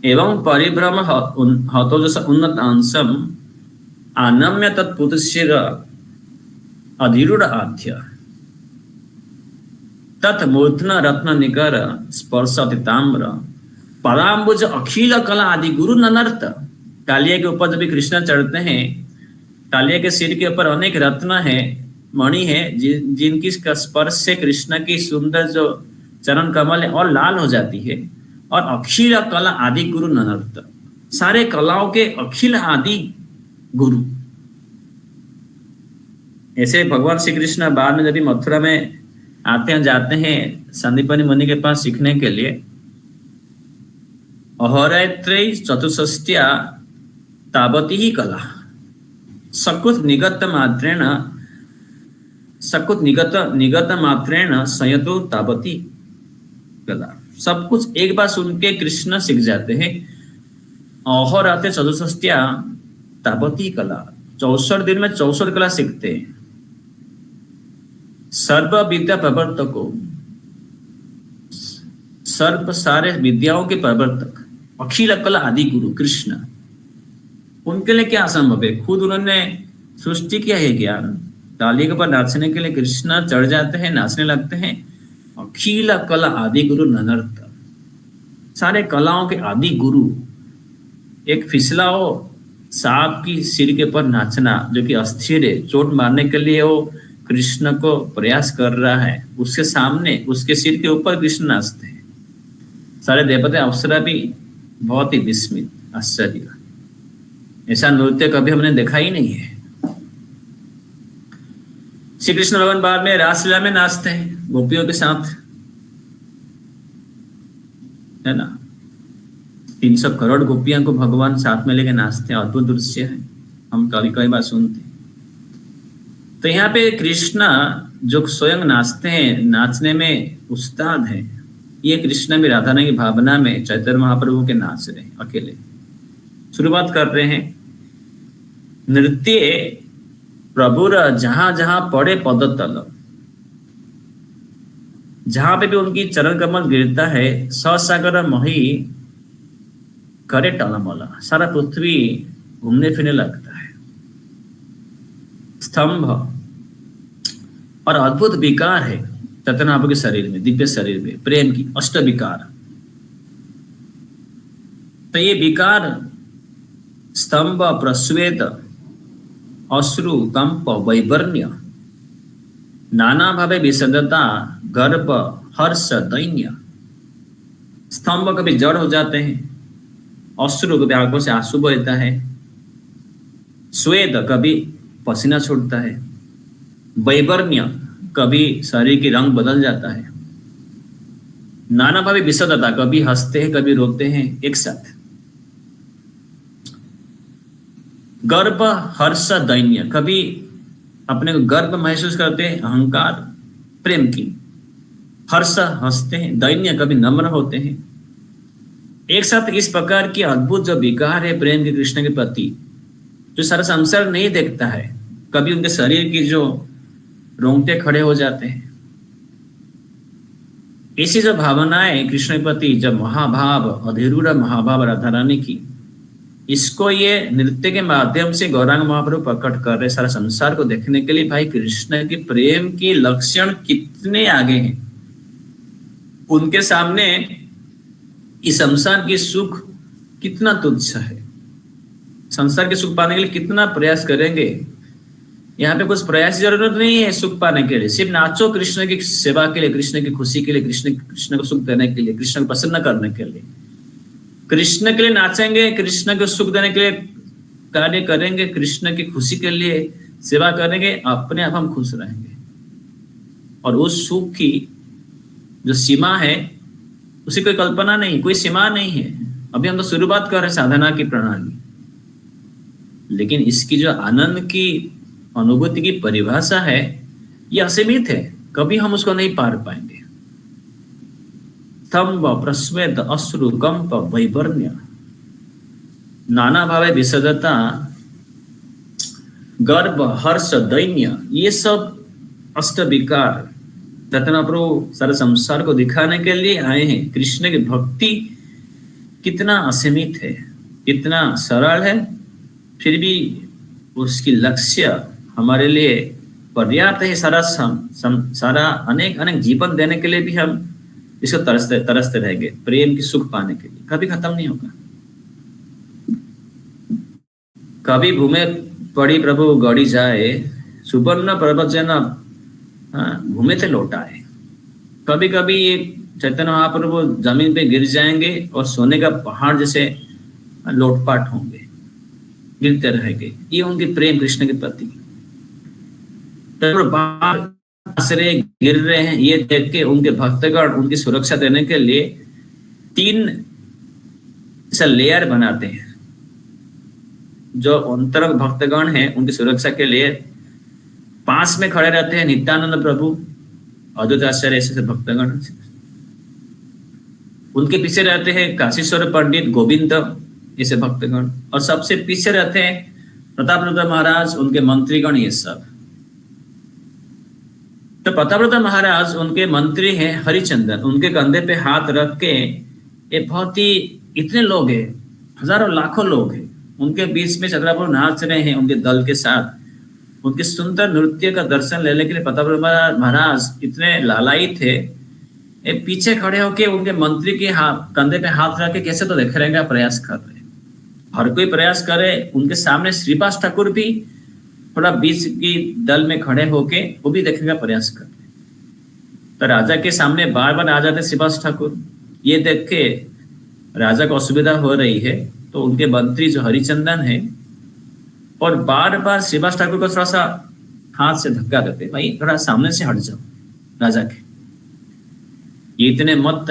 एवं परिभ्रम होतो जैसा उन्नत अंशम आनम्य तत्पुरुषेर अधिरूढ़ आध्य तत् मूर्धन रत्न निकर स्पर्श ताम्र पराम्बुज अखिल कला आदि गुरु ननर्थ। कालिया के ऊपर जब कृष्ण चढ़ते हैं, कालिया के सिर के ऊपर अनेक रत्न है, मणि है, जिनकी स्पर्श से कृष्ण की सुंदर जो चरण कमल है और लाल हो जाती है। और अखिल कला आदि गुरु ननर्थ, सारे कलाओं के अखिल आदि गुरु। ऐसे भगवान श्री कृष्ण बाद में जब मथुरा में आते हैं, जाते हैं संदीपनी मुनि के पास सीखने के लिए। अहोरात्रै चतुष्षष्ट्या तावती ही कला सकुत निगत मात्रेण संयतो तावती कला। सब कुछ एक बार सुन के कृष्ण सीख जाते हैं। अहोरात्रे चतुष्षष्ट्या तावती कला, 64 दिन में 64 कला सीखते हैं। सर्व विद्या प्रवर्तको, सर्व सारे विद्याओं के प्रवर्तक, अखिल कला आदि गुरु कृष्ण। उनके लिए क्या असंभव है, खुद उन्होंने सृष्टि किया है ज्ञान। कालिया के ऊपर नाचने के लिए कृष्ण चढ़ जाते हैं, नाचने लगते हैं। अखिल कला आदि गुरु ननर्थ, सारे कलाओं के आदि गुरु। एक फिसलाओ सांप की सिर के ऊपर नाचना जो कि अस्थिर है, चोट मारने के लिए वो कृष्ण को प्रयास कर रहा है, उसके सामने, उसके सिर के ऊपर कृष्ण नाचते हैं। सारे देवता अप्सरा भी बहुत ही विस्मित, आश्चर्य। ऐसा नृत्य कभी हमने देखा ही नहीं है। श्री कृष्ण भगवान बाद में रासलीला में नाचते हैं गोपियों के साथ, है ना। 300 करोड़ गोपियां को भगवान साथ में लेके नाचते हैं। अद्भुत दृश्य है, हम कई बार सुनते हैं। तो यहाँ पे कृष्ण जो स्वयं नाचते हैं, नाचने में उस्ताद है। ये कृष्ण भी राधा रानी की भावना में चैतन्य महाप्रभु के नाच रहे हैं अकेले। शुरुआत कर रहे हैं। नृत्य प्रभुर जहां जहां पड़े पद तल, जहां पे भी उनकी चरण कमल गिरता है, ससागर मही करे टलमल, सारा पृथ्वी घूमने फिरने लगता है। स्तंभ और अद्भुत विकार है चैतन्य महाप्रभु के शरीर में, दिव्य शरीर में, प्रेम की अष्ट विकार। तो ये विकार स्तंभ, प्रस्वेद, अश्रु, कंप, वैवर्ण्य, नाना भावे विषदता, गर्भ, हर्ष, दैन्य। स्तंभ कभी जड़ हो जाते हैं, अश्रु कभी आंखों से आंसू बहता है, स्वेद कभी पसीना छूटता है, वैवर्ण्य कभी शरीर की रंग बदल जाता है, नाना भावे विषदता कभी हंसते हैं कभी रोते हैं एक साथ, गर्भ, हर्ष, दैन्य कभी अपने को गर्व महसूस करते हैं, अहंकार, प्रेम की, हर्ष हंसते हैं, दैन्य कभी नम्र होते हैं। एक साथ इस प्रकार की अद्भुत जो विकार है प्रेम के कृष्ण के प्रति, जो सारा संसार नहीं देखता है, कभी उनके शरीर की जो रोंगटे खड़े हो जाते हैं। ऐसी जो भावनाएं कृष्ण के प्रति, जब महाभाव, अधीरूढ़ महाभाव राधा रानी की, इसको ये नृत्य के माध्यम से गौरांग महाप्रभु प्रकट कर रहे सारा संसार को देखने के लिए। भाई कृष्ण के प्रेम के लक्षण कितने आगे हैं, उनके सामने इस संसार की सुख कितना तुच्छ है। संसार के सुख पाने के लिए कितना प्रयास करेंगे। यहाँ पे कुछ प्रयास की जरूरत नहीं है सुख पाने के लिए, सिर्फ नाचो कृष्ण की सेवा के लिए, कृष्ण की खुशी के लिए, कृष्ण को सुख देने के लिए, कृष्ण को प्रसन्न करने के लिए। कृष्ण के लिए नाचेंगे, कृष्ण को सुख देने के लिए कार्य करेंगे, कृष्ण की खुशी के लिए सेवा करेंगे, अपने आप हम खुश रहेंगे। और उस सुख की जो सीमा है उसी कोई कल्पना नहीं, कोई सीमा नहीं है। अभी हम तो शुरुआत कर रहे हैं साधना की प्रणाली, लेकिन इसकी जो आनंद की अनुभूति की परिभाषा है ये असीमित है, कभी हम उसको नहीं पार पाएंगे। स्तंभ प्रस्वेद अश्रु कंप वैवर्ण्य नाना भावे विशदता गर्व हर्ष दैन्य, ये सब अष्ट विकार चैतन्य प्रभु सारे संसार को दिखाने के लिए आए हैं। कृष्ण की भक्ति कितना असीमित है, कितना सरल है, फिर भी उसकी लक्ष्य हमारे लिए पर्याप्त है। सारा अनेक अनेक जीवन देने के लिए भी हम इसको तरसते रहेंगे, प्रेम की सुख पाने के लिए, कभी खत्म नहीं होगा। कभी भूमे पड़ी प्रभु गड़ी जाए, सुवर्ण पर्वत जन घूमे थे लौटाए। कभी कभी ये चैतन्य महाप्रभु जमीन पे गिर जाएंगे और सोने का पहाड़ जैसे लोटपाट होंगे, गिरते रहेंगे। ये उनके प्रेम कृष्ण के प्रति। आश्रय गिर रहे हैं, ये देख के उनके भक्तगण उनकी सुरक्षा देने के लिए 3 ऐसा लेयर बनाते हैं। जो अंतरंग भक्तगण हैं उनकी सुरक्षा के लिए पास में खड़े रहते हैं नित्यानंद प्रभु, अद्वैत आचार्य, ऐसे भक्तगण। उनके पीछे रहते हैं काशीश्वर पंडित, गोविंद, ऐसे भक्तगण। और सबसे पीछे रहते हैं प्रतापरुद्र महाराज, उनके मंत्रीगण, ये सब। तो प्रतापरुद्र महाराज उनके मंत्री हैं हरिचंदन, उनके कंधे पे हाथ रख के ये बहुत ही इतने लोग हैं, हजारों लाखों लोग हैं, उनके बीच में चंद्रापुर नाच रहे हैं उनके दल के साथ। उनके सुंदर नृत्य का दर्शन लेने के लिए प्रतापरुद्र महाराज इतने लालायित थे, ये पीछे खड़े होके उनके मंत्री के कंधे पे हाथ रख के कैसे तो देख रहे हैं, प्रयास कर रहे हैं। हर कोई प्रयास करे, उनके सामने श्रीपास ठाकुर भी थोड़ा बीच की दल में खड़े होके वो भी देखने का प्रयास कर रहे हैं। तो राजा के सामने बार बार आ जाते श्रीपास ठाकुर। ये देख के राजा को असुविधा हो रही है, तो उनके मंत्री जो हरिचंदन है और बार बार श्रीवास ठाकुर को थोड़ा सा हाथ से धक्का देते, भाई थोड़ा सामने से हट जाओ राजा के। ये इतने मस्त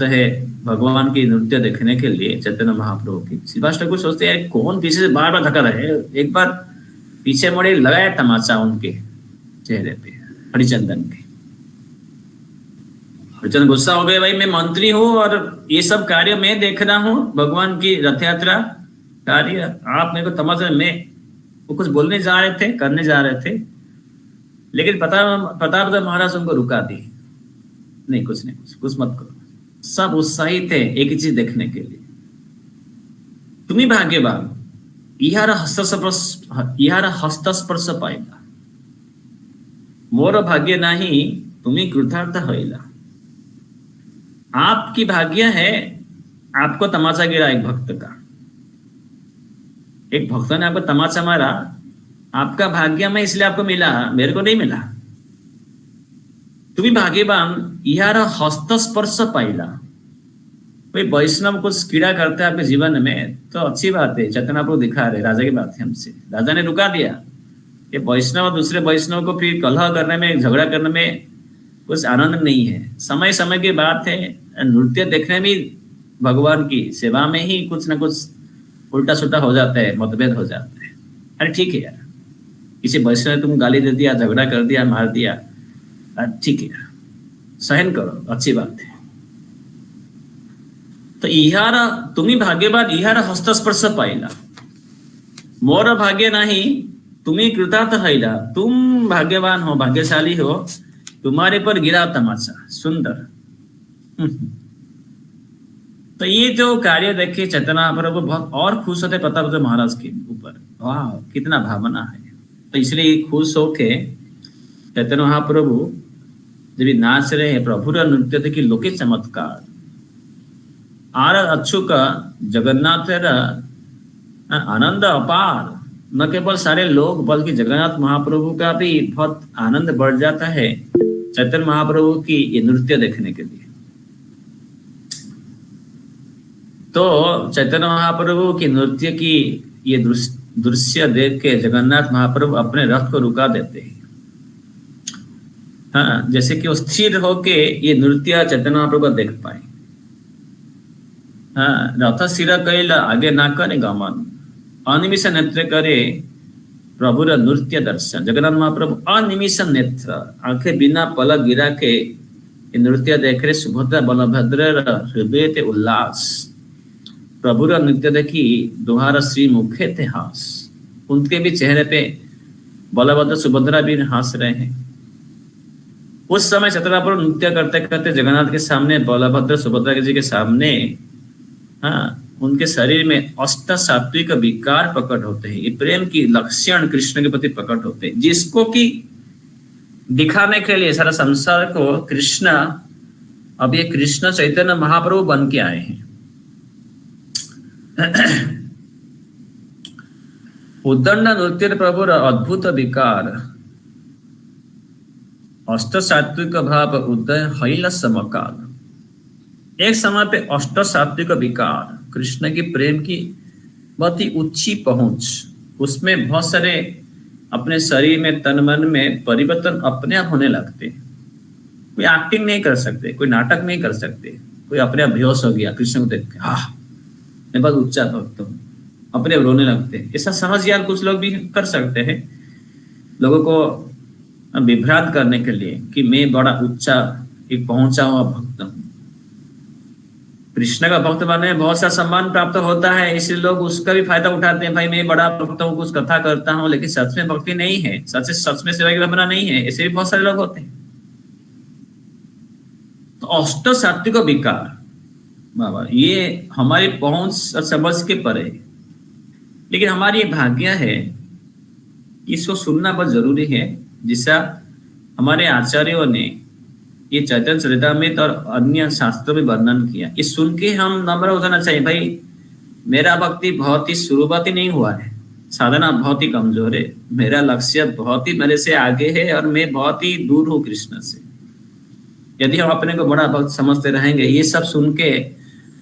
है भगवान की नृत्य देखने के लिए चैतन्य महाप्रभु की। श्रीवास ठाकुर सोचते हैं कौन पीछे से बार बार धक्का रहे, एक बार पीछे मुड़े लगाया तमाचा उनके चेहरे पे हरिचंदन के। हरिचंदन गुस्सा हो गए, भाई मैं मंत्री हूँ और ये सब कार्य मैं देख रहा हूँ, भगवान की रथ यात्रा कार्य, आप मेरे को तमाचा। मैं वो कुछ बोलने जा रहे थे, करने जा रहे थे, लेकिन प्रतापरुद्र महाराज उनको रुका दिए, नहीं कुछ नहीं, कुछ मत करो। सब उत्साहित है एक ही चीज देखने के लिए। तुम्ही भाग्यवान, इहार हस्तस्पर्श पाइला, मोर भाग्य नहीं तुम्ही कृतार्थ होइला। आपकी भाग्य है, आपको तमाचा गिरा एक भक्त का, एक भक्त ने आपको तमाचा मारा, आपका भाग्य में इसलिए आपको मिला, मेरे को नहीं मिला। तुम्ही भाग्यवान, यार हस्तस्पर्श पाइला। कोई वैष्णव कुछ कीड़ा करता है आपके जीवन में तो अच्छी बात है, चैतन्य प्रभु दिखा रहे, राजा की बात है हमसे। राजा ने रुका दिया, ये वैष्णव दूसरे वैष्णव को फिर कलह करने में, झगड़ा करने में कुछ आनंद नहीं है। समय समय की बात है, नृत्य देखने में भगवान की सेवा में ही कुछ ना कुछ उल्टा सुल्टा हो जाता है, मतभेद हो जाता है। अरे ठीक है यार, किसी वैष्णव ने तुम गाली दे दिया, झगड़ा कर दिया, मार दिया, ठीक है, सहन करो, अच्छी बात है। तो इहार तुम्ही भाग्यवान, इहार हस्तस्पर्श पाइला, मोर भाग्य नहीं तुम्ही कृतार्थ होइला। तुम भाग्यवान हो, भाग्यशाली हो, तुम्हारे पर गिरा तमाचा, सुंदर। तो ये जो कार्य देखे चैतन्य महाप्रभु बहुत और खुश होते प्रतापरुद्र महाराज के ऊपर। वाह कितना भावना है। तो इसलिए खुश होके चैतन्य महाप्रभु जब नाच रहे हैं, प्रभु नृत्य देखी लोके चमत्कार आर अच्छु का जगन्नाथ आनंद अपार। न केवल सारे लोग बल्कि जगन्नाथ महाप्रभु का भी बहुत आनंद बढ़ जाता है चैतन्य महाप्रभु की ये नृत्य देखने के लिए। तो चैतन्य महाप्रभु की नृत्य की ये दृश्य देख के जगन्नाथ महाप्रभु अपने रथ को रुका देते हैं। हाँ, जैसे कि वो स्थिर होके ये नृत्य चैतन्य महाप्रभु देख पाए। हाँ, रथ स्थिर कैला आगे ना करे गमन, अनिमिष नेत्र करे प्रभुर नृत्य दर्शन। जगन्नाथ महाप्रभु अनिमिष नेत्र, आंखें बिना पलक गिरा के नृत्य देख रहे। सुभद्रा बलभद्र हृदय ते उल्लास, प्रभुर नृत्य देखी दुहार श्री मुखे थे हास। उनके भी चेहरे पे बलभद्र सुभद्रा भी हंस रहे हैं। उस समय चैतन्य प्रभु नृत्य करते करते जगन्नाथ के सामने, बलभद्र सुभद्रा जी के सामने, हाँ, उनके शरीर में अष्ट सात्विक विकार प्रकट होते हैं। ये प्रेम की लक्षण कृष्ण के प्रति प्रकट होते हैं, जिसको कि दिखाने के लिए सारा संसार को कृष्ण, अब ये कृष्ण चैतन्य महाप्रभु बन के आए हैं। उद्दंड नृत्य प्रभुर अद्भुत विकार, अष्ट सात्विक भाव उदय हैल समकाल। एक समय पे अष्ट सात्विक विकार, कृष्ण की प्रेम की बहुत ही ऊंची पहुंच, उसमें बहुत सारे अपने शरीर में, तन मन में परिवर्तन अपने आप होने लगते। कोई एक्टिंग नहीं कर सकते, कोई नाटक नहीं कर सकते, कोई अपने आप बेहोश हो गया कृष्ण को देख के, मैं बहुत उच्चा भक्त हूँ, अपने रोने लगते। ऐसा समझ यार कुछ लोग भी कर सकते हैं, लोगों को विभ्रांत करने के लिए कि मैं बड़ा उच्चा एक पहुंचा हुआ भक्त हूँ। कृष्ण का भक्त बनने में बहुत सा सम्मान प्राप्त होता है, इसलिए लोग उसका भी फायदा उठाते हैं। भाई मैं बड़ा भक्त हूँ, कुछ कथा करता हूँ, लेकिन सच में भक्ति नहीं है, सच में सेवा की भावना नहीं है, ऐसे भी बहुत सारे लोग होते हैं। तो अष्ट सात्विक विकार बाबा, ये हमारी पहुंच और समझ के परे, लेकिन हमारी भाग्य है इसको सुनना बहुत जरूरी है। जिसा हमारे आचार्यों ने ये चैतन्य चरितामृत और अन्य शास्त्रों में वर्णन किया, ये सुन के हम नम्र हो जाना चाहिए। भाई मेरा भक्ति बहुत ही शुरुआती नहीं हुआ है, साधना बहुत ही कमजोर है, मेरा लक्ष्य बहुत ही मेरे से आगे है और मैं बहुत ही दूर हूँ कृष्ण से। यदि हम अपने को बड़ा भक्त समझते रहेंगे, ये सब सुन के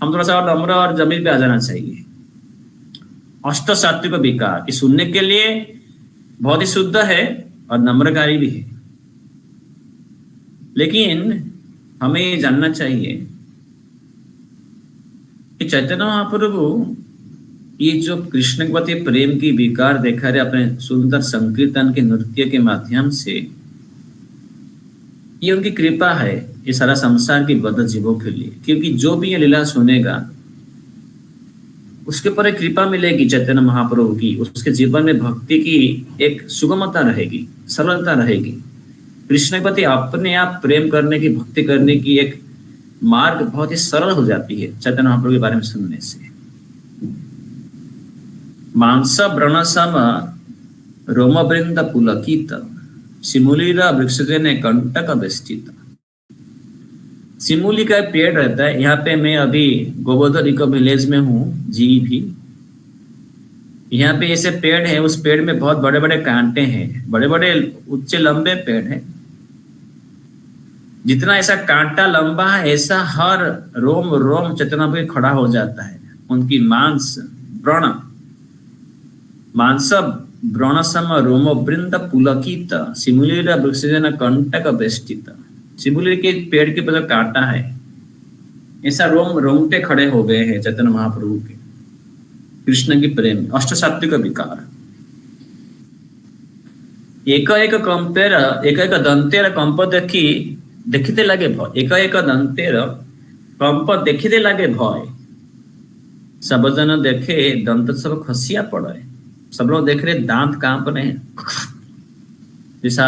हम थोड़ा सा और नम्र और जमीन पे आ जाना चाहिए। अष्ट सात्विक विकार, ये सुनने के लिए बहुत ही शुद्ध है और नम्रकारी भी है, लेकिन हमें ये जानना चाहिए कि चैतन्य महाप्रभु ये जो कृष्ण के प्रति प्रेम की विकार देखा रहे अपने सुंदर संकीर्तन के नृत्य के माध्यम से, ये उनकी कृपा है ये सारा संसार की बद्ध जीवों के लिए। क्योंकि जो भी ये लीला सुनेगा उसके पर एक कृपा मिलेगी चैतन्य महाप्रभु की, उसके जीवन में भक्ति की एक सुगमता रहेगी, सरलता रहेगी। कृष्ण के प्रति अपने आप प्रेम करने की, भक्ति करने की एक मार्ग बहुत ही सरल हो जाती है चैतन्य महाप्रभु के बारे में सुनने से। मांस व्रण सम रोमवृंद पुलकित, सिमुलीरा वृक्षजने कंटक वेष्टित। सिमुली का पेड़ रहता है, यहाँ पे मैं अभी गोवर्धन इको विलेज में हूँ जी भी। यहाँ पे ऐसे पेड़ है, उस पेड़ में बहुत बड़े बड़े कांटे हैं, बड़े बड़े ऊंचे लंबे पेड़ है। जितना ऐसा कांटा लंबा है, ऐसा हर रोम रोम चेतना पे खड़ा हो जाता है। उनकी मांस व्रण सम रोमवृंद पुलकित, सिमुलीरा वृक्षजन कंटक वेष्टित। सिमुली के पेड़ के पर कांटा है, ऐसा रोंगटे खड़े हो गए हैं चैतन्य महाप्रभु के कृष्ण की प्रेम में। अष्ट सात्विक विकार, एक एक कंपेर एक एक दंतेर कंप देखते लगे भय, एक एक दंतेर कंप देखते लगे भय। सब जन देखे दंत सब खसिया पड़े, सब लोग देख रहे दांत कांप रहे हैं, जैसा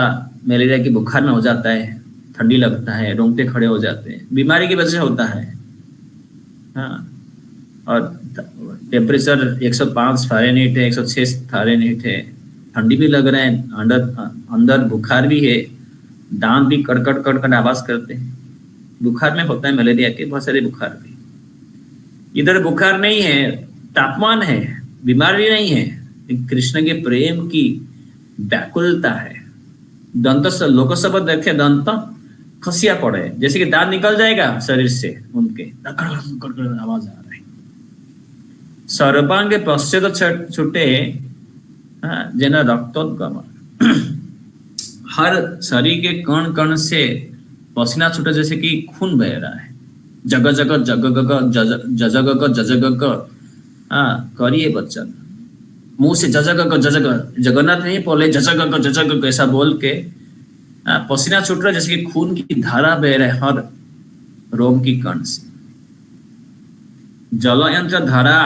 मलेरिया की बुखार में हो जाता है, ठंडी लगता है, रोंगटे खड़े हो जाते हैं, बीमारी की वजह से होता है। हाँ, और टेम्परेचर 105 फ़ारेनहीट है, 106 फ़ारेनहीट है, ठंडी भी लग रहा है, अंदर बुखार भी है, दांत भी कड़कड़ कड़कड़ आवाज करते हैं। बुखार में होता है मलेरिया के बहुत सारे बुखार भी। इधर बुखार नहीं है, तापमान है, बीमारी नहीं है, कृष्ण के प्रेम की व्याकुलता है। दंत लोक सब देखे दंत खसिया पड़े, जैसे कि दांत निकल जाएगा शरीर से, उनके आवाज आ रहा है। सर्वांग पश्चात छुटे हाँ, जेना रक्तोद्गम, हर शरीर के कण कण से पसीना छूटा, जैसे कि खून बह रहा है। जग जग जग गग जजग जजग, हाँ करिए बच्चन, मुंह से जजग जजग, जगन्नाथ नहीं बोले जजग ऐसा बोल के पसीना छूट रहा है, जैसे कि खून की धारा बह रहा है हर रोम की कण से। जलयंत्र धारा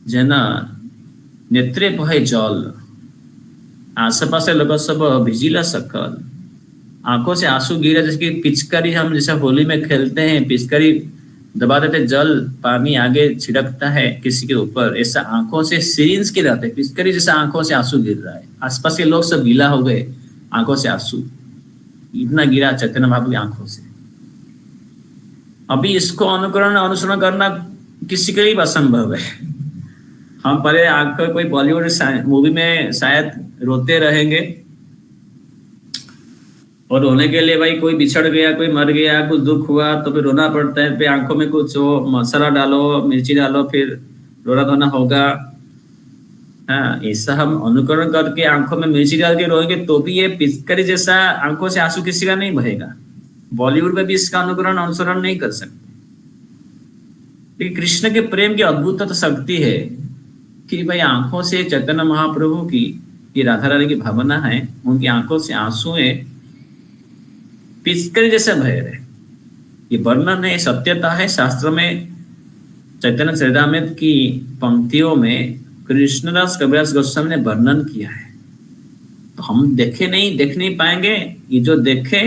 जेना नेत्रे बहे जल, आसपास लोग सब भिजिला सकल, आंखों से आंसू गिरे, जैसे कि पिचकारी, हम जैसे होली में खेलते हैं, पिचकारी दबा देते, जल पानी आगे छिड़कता है किसी के ऊपर, ऐसा आंखों से सिरिंज के रहते, पिचकारी जैसा आंखों से आंसू गिर रहा है। आसपास के लोग सब गीला हो गए, आंखों से आंसू इतना गिरा चैतन्य महाप्रभु की आंखों से। अभी इसको अनुसरण करना किसी के लिए असंभव है। हम पहले आकर कोई बॉलीवुड मूवी में शायद रोते रहेंगे, और रोने के लिए भाई कोई बिछड़ गया, कोई मर गया, कुछ दुख हुआ तो फिर रोना पड़ता है, फिर आंखों में कुछ मसाला डालो, मिर्ची डालो, फिर रोना धोना होगा। हाँ, ऐसा हम अनुकरण करके आंखों में मिर्ची डाल के रोएंगे तो भी ये पिचकारी जैसा आंखों से आंसू किसी का नहीं बहेगा। बॉलीवुड में भी इसका अनुसरण नहीं कर सकते। लेकिन कृष्ण के प्रेम की अद्भुत शक्ति है कि भाई आंखों से चैतन्य महाप्रभु की, ये राधा रानी की भावना है, उनकी आंखों से आंसुएं पिचकारी जैसे बह रहे। ये वर्णन है, सत्यता है। शास्त्र में चैतन्य चरितामृत की पंक्तियों में कृष्णदास कविराज गोस्वामी ने वर्णन किया है, तो हम देख नहीं पाएंगे। ये जो देखे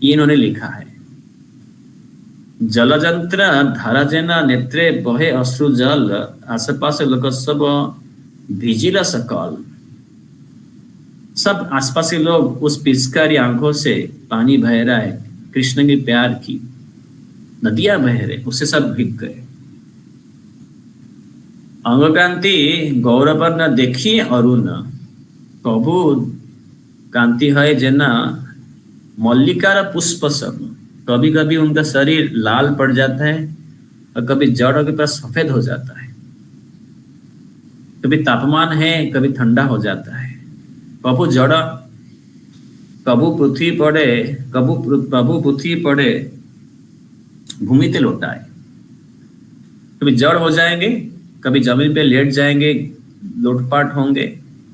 ये इन्होंने लिखा है। जलजंत्र धारा जेना नेत्रे बहे अश्रु जल, आसपास लोग सब भिजिला सकल, सब आसपास के लोग उस पिचकारी आंखों से पानी बह रहा है, कृष्ण के प्यार की नदियां बह रहे, उससे सब भीग गए। अंगकांति गौरव न देखी अरुण, प्रभु कांति है जेना मल्लिकार पुष्प सब। कभी कभी उनका शरीर लाल पड़ जाता है और कभी जड़ के पास सफेद हो जाता है, कभी तापमान है कभी ठंडा हो जाता है। कबू जड़, कबू पृथ्वी पड़े, कबू पृथ्वी पड़े भूमि ते लौटाए। कभी जड़ हो जाएंगे, कभी जमीन पे लेट जाएंगे, लौटपाट होंगे।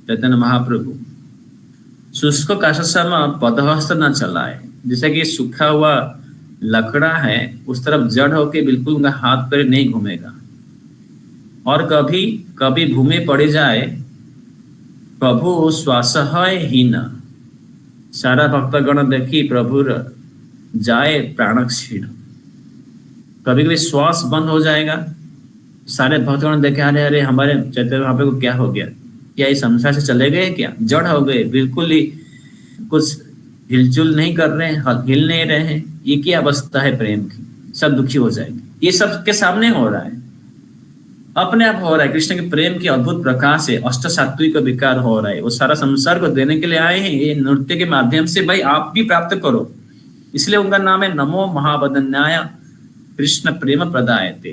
चैतन्य महाप्रभु शुष्क काशसम पदहस्त न चलाए, जैसे कि सूखा हुआ लकड़ा है उस तरफ जड़ होके बिल्कुल उनका हाथ पैर नहीं घूमेगा। और कभी कभी भूमि पड़ी जाए, प्रभु श्वास ही न, सारा भक्तगण देखी प्रभु जाए प्राण क्षीण। कभी कभी श्वास बंद हो जाएगा, सारे भक्तगण देखे अरे अरे हमारे चैतन्य महाप्रभु को क्या हो गया, क्या इस संसार से चले गए, क्या जड़ हो गए, बिल्कुल ही कुछ हिलजुल नहीं कर रहे हैं, हिल नहीं रहे हैं। ये क्या अवस्था है प्रेम की, सब दुखी हो जाएंगे। ये सब के सामने हो रहा है, अपने आप हो रहा है। कृष्ण के प्रेम की अद्भुत प्रकाश है, अष्ट सात्विक विकार हो रहा है, वो सारा संसार को देने के लिए आए हैं। ये नृत्य के माध्यम से भाई आप भी प्राप्त करो, इसलिए उनका नाम है नमो महावदन्याय कृष्ण प्रेम प्रदायते,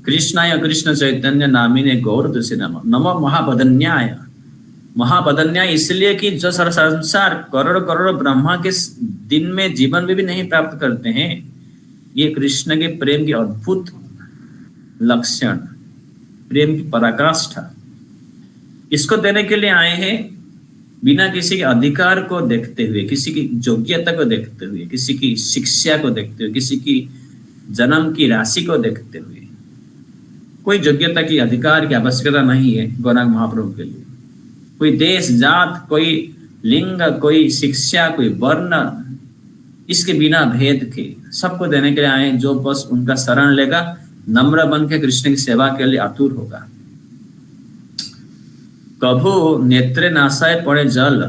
कृष्णाय कृष्ण चैतन्य नामिने गौर तुसे नमः। नमो महावदन्याय, महावदन्याय इसलिए कि जो सारा संसार करोड़ करोड़ ब्रह्मा के दिन में जीवन में भी नहीं प्राप्त करते हैं, ये कृष्ण के प्रेम की अद्भुत लक्षण, प्रेम की पराकाष्ठा, इसको देने के लिए आए हैं। बिना किसी के अधिकार को देखते हुए, किसी की योग्यता को देखते हुए, किसी की शिक्षा को देखते हुए, किसी की जन्म की राशि को देखते हुए, कोई योग्यता की अधिकार की आवश्यकता नहीं है गौरांग महाप्रभु के लिए। कोई देश जात, कोई लिंग, कोई शिक्षा, कोई वर्ण, इसके बिना भेद के सबको देने के लिए आए। जो बस उनका शरण लेगा, नम्र बन के कृष्ण की सेवा के लिए आतुर होगा। कभू नेत्रे नासाए पड़े जल,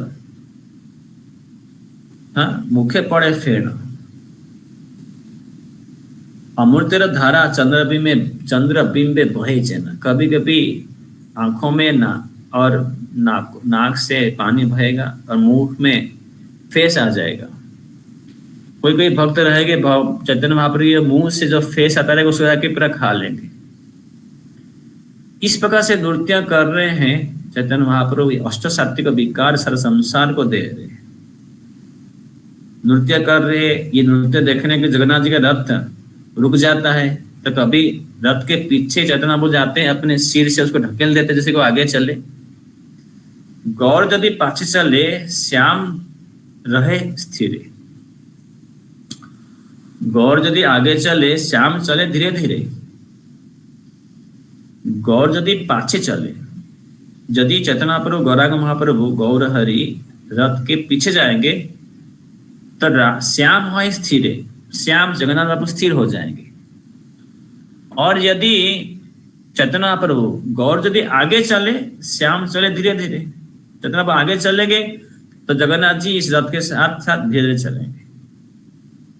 हाँ मुखे पड़े फेण, अमृतेर धारा चंद्रबिंबे बहे जेना। कभी कभी आंखों में ना और नाक से पानी बहेगा और मुंह में फेस आ जाएगा। कोई कोई भक्त रहेंगे चैतन्य महाप्रभु के मुंह से जो फेस आता रहेगा उसको जाके पूरा खा लेंगे। इस प्रकार से नृत्य कर रहे हैं चैतन्य महाप्रभु, अष्ट सात्विक विकार सारे संसार को दे रहे हैं। नृत्य कर रहे, ये नृत्य देखने के जगन्नाथ जी का रथ रुक जाता है तो कभी रथ के पीछे चैतन्य महाप्रभु जाते हैं, अपने सिर से उसको ढकेल देते जैसे को आगे चले। गौर यदि पाछे चले, श्याम रहे स्थिर। गौर यदि आगे चले, श्याम चले धीरे धीरे। गौर यदि पाछे चले, यदि चैतन्य महाप्रभु गौरांग महाप्रभु गौर हरि रथ के पीछे जाएंगे तो श्याम है स्थिर, श्याम जगन्नाथ महाप्रभु स्थिर हो जाएंगे। और यदि चैतन्य महाप्रभु गौर यदि आगे चले, श्याम चले धीरे धीरे, चैतन्य महाप्रभु आगे चलेंगे तो जगन्नाथ जी इस रथ के साथ साथ धीरे धीरे चलेंगे।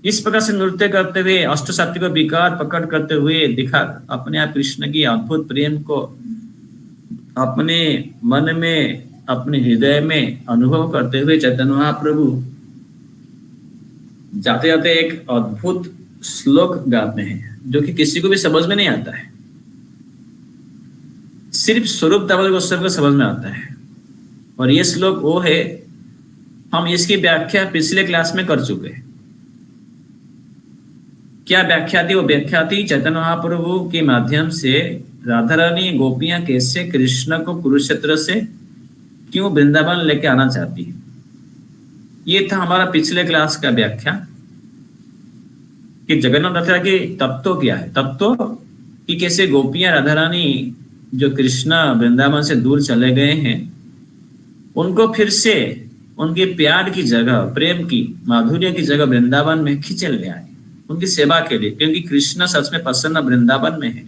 इस प्रकार से नृत्य करते हुए, अष्ट सात्विक विकार पकड़ करते हुए दिखा अपने आप कृष्ण की अद्भुत प्रेम को अपने मन में, अपने हृदय में अनुभव करते हुए चैतन्य महाप्रभु जाते जाते एक अद्भुत श्लोक गाते हैं जो कि किसी को भी समझ में नहीं आता है, सिर्फ स्वरूप दामोदर गोस्वामी को समझ में आता है। और ये श्लोक वो है, हम इसकी व्याख्या पिछले क्लास में कर चुके हैं। क्या व्याख्या थी? वो व्याख्या थी चैतन्य महाप्रभु के माध्यम से राधा रानी गोपियां कैसे कृष्ण को कुरुक्षेत्र से क्यों वृंदावन लेके आना चाहती है। ये था हमारा पिछले क्लास का व्याख्या कि जगन्नाथ रथ की तत्व क्या है। तत्व कि कैसे गोपियां राधा रानी जो कृष्ण वृंदावन से दूर चले गए हैं, उनको फिर से उनके प्यार की जगह, प्रेम की माधुर्य की जगह वृंदावन में खींचे ले आए उनकी सेवा के लिए, क्योंकि कृष्ण सच में प्रसन्न वृंदावन में है।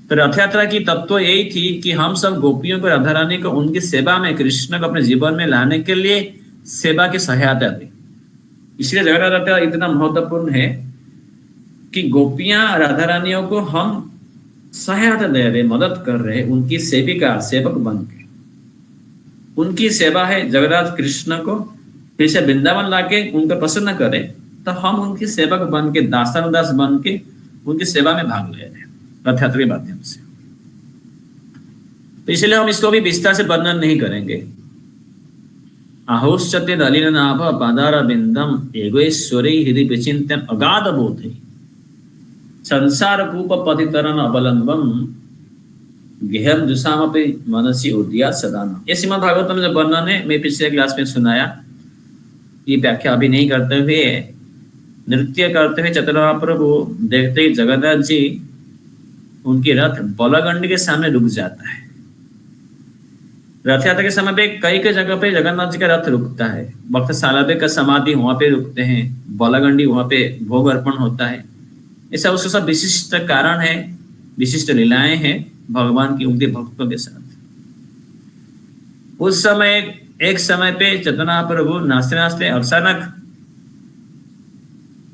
तो रथ यात्रा की तत्व यही थी कि हम सब गोपियों को, राधा रानी को उनकी सेवा में, कृष्ण को अपने जीवन में लाने के लिए सेवा की सहायता दी। इसलिए जगन्नाथ यात्रा इतना महत्वपूर्ण है कि गोपियां राधा रानियों को हम सहायता दे रहे, मदद कर रहे, उनकी सेविका, सेवक बन के। उनकी सेवा है जगन्नाथ कृष्ण को फिर से वृंदावन लाके उनको प्रसन्न करें, तो हम उनकी सेवक बन के, दासानुदास बन के उनकी सेवा में भाग ले रहे हैं रथ यात्रा के माध्यम से। तो इसलिए हम इसको भी विस्तार से वर्णन नहीं करेंगे। आहोश्चते दलिन नाभ पादार बिंदम एगोश्वरी हृदय विचिंतन अगाध बोधि संसार कूप पतितरण अवलंबम गेहम जुसामपि मनसी उद्या सदाना। ये श्रीमद् भागवतम में जो वर्णन है, मैं पिछले क्लास में सुनाया। ये व्याख्या अभी नहीं करते हुए, नृत्य करते हुए चैतन्य महाप्रभु देखते ही जगन्नाथ जी उनकी रथ बलागंडी के सामने रुक जाता है। रथ यात्रा के समय पे कई कई जगह पे जगन्नाथ जी का रथ रुकता है। भक्त सालाबे का समाधि वहां पे रुकते हैं, बलागंडी वहां पे भोग अर्पण होता है। ऐसा उसका सब विशिष्ट कारण है, विशिष्ट लीलाएं हैं भगवान की उनके भक्तों के साथ। उस समय एक समय पे चैतन्य महाप्रभु नाचते नाचते अचानक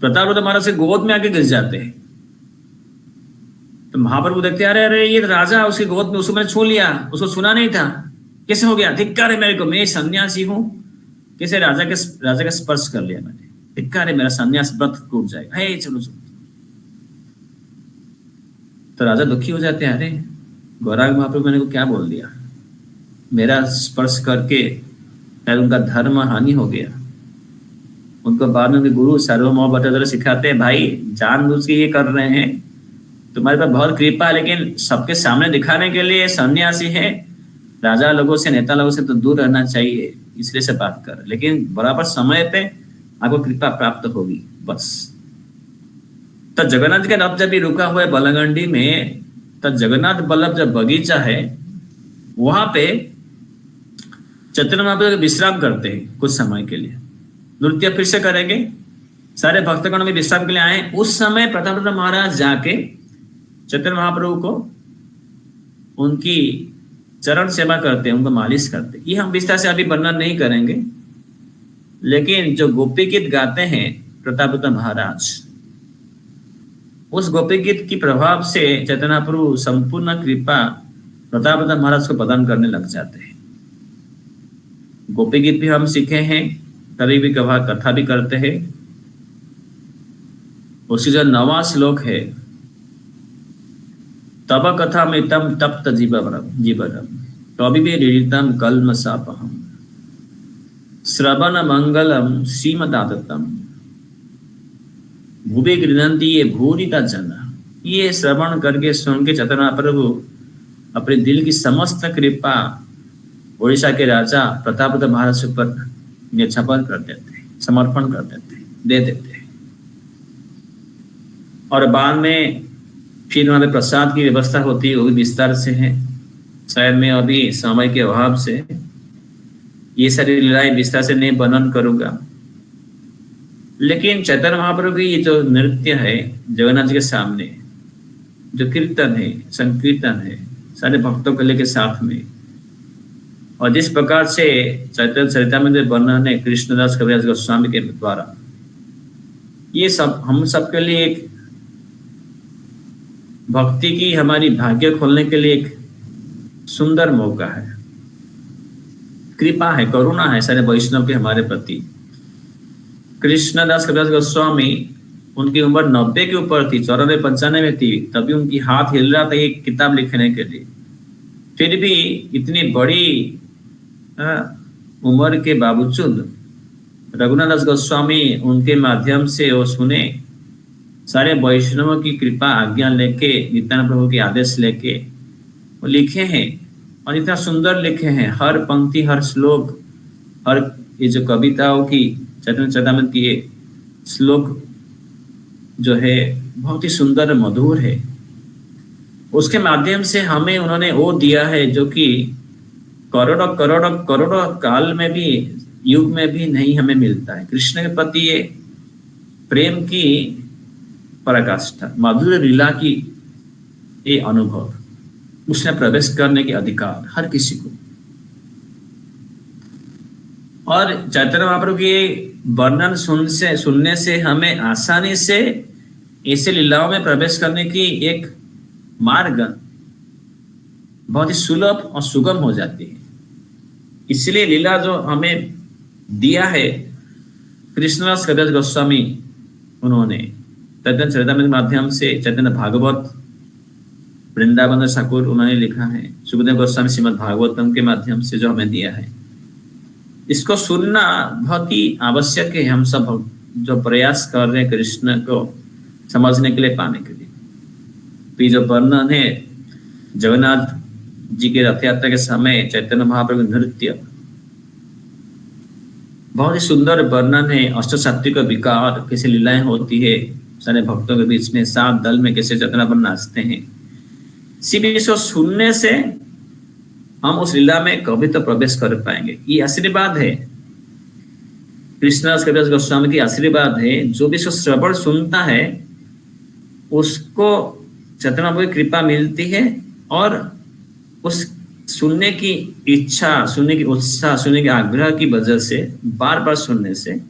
प्रतापरुद्र महाराज के गोद में आके गिर जाते हैं। तो महाप्रभु देखते, अरे अरे ये राजा उसके गोद में, उसको मैंने छू लिया, उसको सुना नहीं था, कैसे हो गया? धिक्कार है मेरे को, मैं सन्यासी हूँ, कैसे राजा का स्पर्श कर लिया मैंने, धिक्कार है, मेरा सन्यास व्रत टूट जाएगा। हे चलो चलो। तो राजा दुखी हो जाते हैं, अरे गौरांग महाप्रभु मैंने को क्या बोल दिया, मेरा स्पर्श करके शायद उनका धर्म हानि हो गया। उनको बाद में उनके गुरु सार्वभौम भट्टाचार्य सिखाते हैं, भाई जानबूझ के ये कर रहे हैं, तुम्हारे पास बहुत कृपा है, लेकिन सबके सामने दिखाने के लिए सन्यासी है, राजा लोगों से, नेता लोगों से तो दूर रहना चाहिए, इसलिए से बात कर, लेकिन बराबर समय पे आपको कृपा प्राप्त होगी बस। तो जगन्नाथ जी का रथ जब भी रुका हुआ है बलागंडी में, तो जगन्नाथ बल्लभ जब बगीचा है वहां पे चैतन्य महाप्रभु विश्राम करते हैं कुछ समय के लिए। नृत्य फिर से करेंगे, सारे भक्तगण में विश्राम के लिए आए। उस समय प्रतापरुद्र महाराज जाके चैतन्य महाप्रभु को उनकी चरण सेवा करते हैं, उनको मालिश करते हैं। ये हम विस्तार से अभी वर्णन नहीं करेंगे, लेकिन जो गोपी गीत गाते हैं प्रतापरुद्र महाराज, उस गोपी गीत की प्रभाव से चैतन्य महाप्रभु संपूर्ण कृपा प्रतापरुद्र महाराज को प्रदान करने लग जाते हैं। गोपी गीत भी हम सीखे हैं, कभी भी कथा भी करते हैं। उसकी जो 9वां श्लोक है, तब कथामृतम तप्त जीवनम कविभिरीडितम कल्मषापहम श्रवण मंगलम श्रीमदाततम भुवि गृह्णन्ति ये भूरिता जन। ये श्रवण करके सुन के चैतन्य महाप्रभु अपने दिल की समस्त कृपा उड़ीसा के राजा प्रतापरुद्र महाराज के ऊपर न्यछावर कर देते, समर्पण कर देते, दे देते। और बाद में फिर वहां पे प्रसाद की व्यवस्था होती है, वो भी विस्तार से है। शायद मैं अभी समय के अभाव से ये सारी लीलाएं विस्तार से नहीं वर्णन करूंगा, लेकिन चैतन्य महाप्रभु की ये जो नृत्य है जगन्नाथ जी के सामने, जो कीर्तन है, संकीर्तन है, सारे भक्तों को लेके साथ में, और जिस प्रकार से चैतन्य चरितामृत वर्णन है कृष्णदास कविराज गोस्वामी के द्वारा, ये सब हम सबके लिए एक भक्ति की हमारी भाग्य खोलने के लिए एक सुंदर मौका है, कृपा है, करुणा है सारे वैष्णव के हमारे प्रति। कृष्णदास कविराज गोस्वामी, उनकी उम्र 90 के ऊपर थी, 94-95 थी, तभी उनकी हाथ हिल रहा था एक किताब लिखने के लिए। फिर भी इतनी बड़ी उम्र के बावजूद रघुनाथ दास गोस्वामी उनके माध्यम से वो सुने, सारे वैष्णवों की कृपा आज्ञा लेके, नित्यानंद प्रभु के आदेश लेके वो लिखे हैं, और इतना सुंदर लिखे हैं। हर पंक्ति, हर श्लोक, हर ये जो कविताओं की चैतन्य चरितामृत की ये श्लोक जो है बहुत ही सुंदर मधुर है। उसके माध्यम से हमें उन्होंने वो दिया है जो कि करोड़ों करोड़ों करोड़ों काल में भी, युग में भी नहीं हमें मिलता है। कृष्ण के प्रति ये प्रेम की पराकाष्ठा, मधुर लीला की ये अनुभव, उसमें प्रवेश करने के अधिकार हर किसी को। और चैतन्य महाप्रभु के वर्णन सुनने से हमें आसानी से ऐसे लीलाओं में प्रवेश करने की एक मार्ग बहुत ही सुलभ और सुगम हो जाती है। इसलिए लीला जो हमें दिया है कृष्णदास कविराज गोस्वामी, उन्होंने चैतन्य चरितामृत के माध्यम से, चैतन्य भागवत वृंदावन ठाकुर उन्होंने लिखा है, सुखदेव गोस्वामी श्रीमद् भागवतम के माध्यम से जो हमें दिया है, इसको सुनना बहुत ही आवश्यक है। हम सब जो प्रयास कर रहे हैं कृष्ण को समझने के लिए, पाने के लिए। तो ये जो वर्णन है जगन्नाथ जी के रथ यात्रा के समय चैतन्य महाप्रभु नृत्य, बहुत ही सुंदर वर्णन है। अष्ट सात्विक विकार कैसे लीलाएं होती है सारे भक्तों के बीच में, सात दल में कैसे चैतन्य पर नाचते हैं। सिर्फ इसको सुनने से हम उस लीला में कभी तो प्रवेश कर पाएंगे। ये आशीर्वाद है, कृष्णदास कविराज गोस्वामी की आशीर्वाद है। जो भी इसको श्रवण सुनता है उसको चैतन्य महाप्रभु की कृपा मिलती है, और उस सुनने की इच्छा, सुनने की उत्साह, सुनने के आग्रह की वजह से, बार बार सुनने से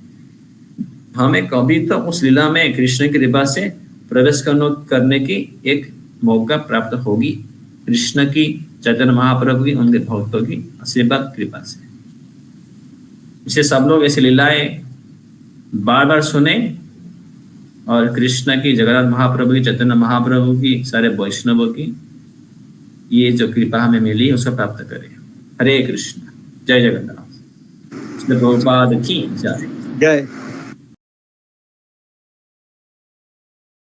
हमें कभी तो उस लीला में कृष्ण की कृपा से प्रवेश करने की एक मौका प्राप्त होगी, कृष्ण की, चैतन्य महाप्रभु की, उनके भक्तों की आशीर्वाद कृपा से। इसे सब लोग ऐसी लीलाएं बार बार सुने, और कृष्ण की, जगन्नाथ महाप्रभु की, चैतन्य महाप्रभु की, सारे वैष्णवों की ये जो कृपा हमें मिली उसको प्राप्त करें। हरे कृष्ण, जय जगन्नाथ, प्रभुपाद की जय। जय।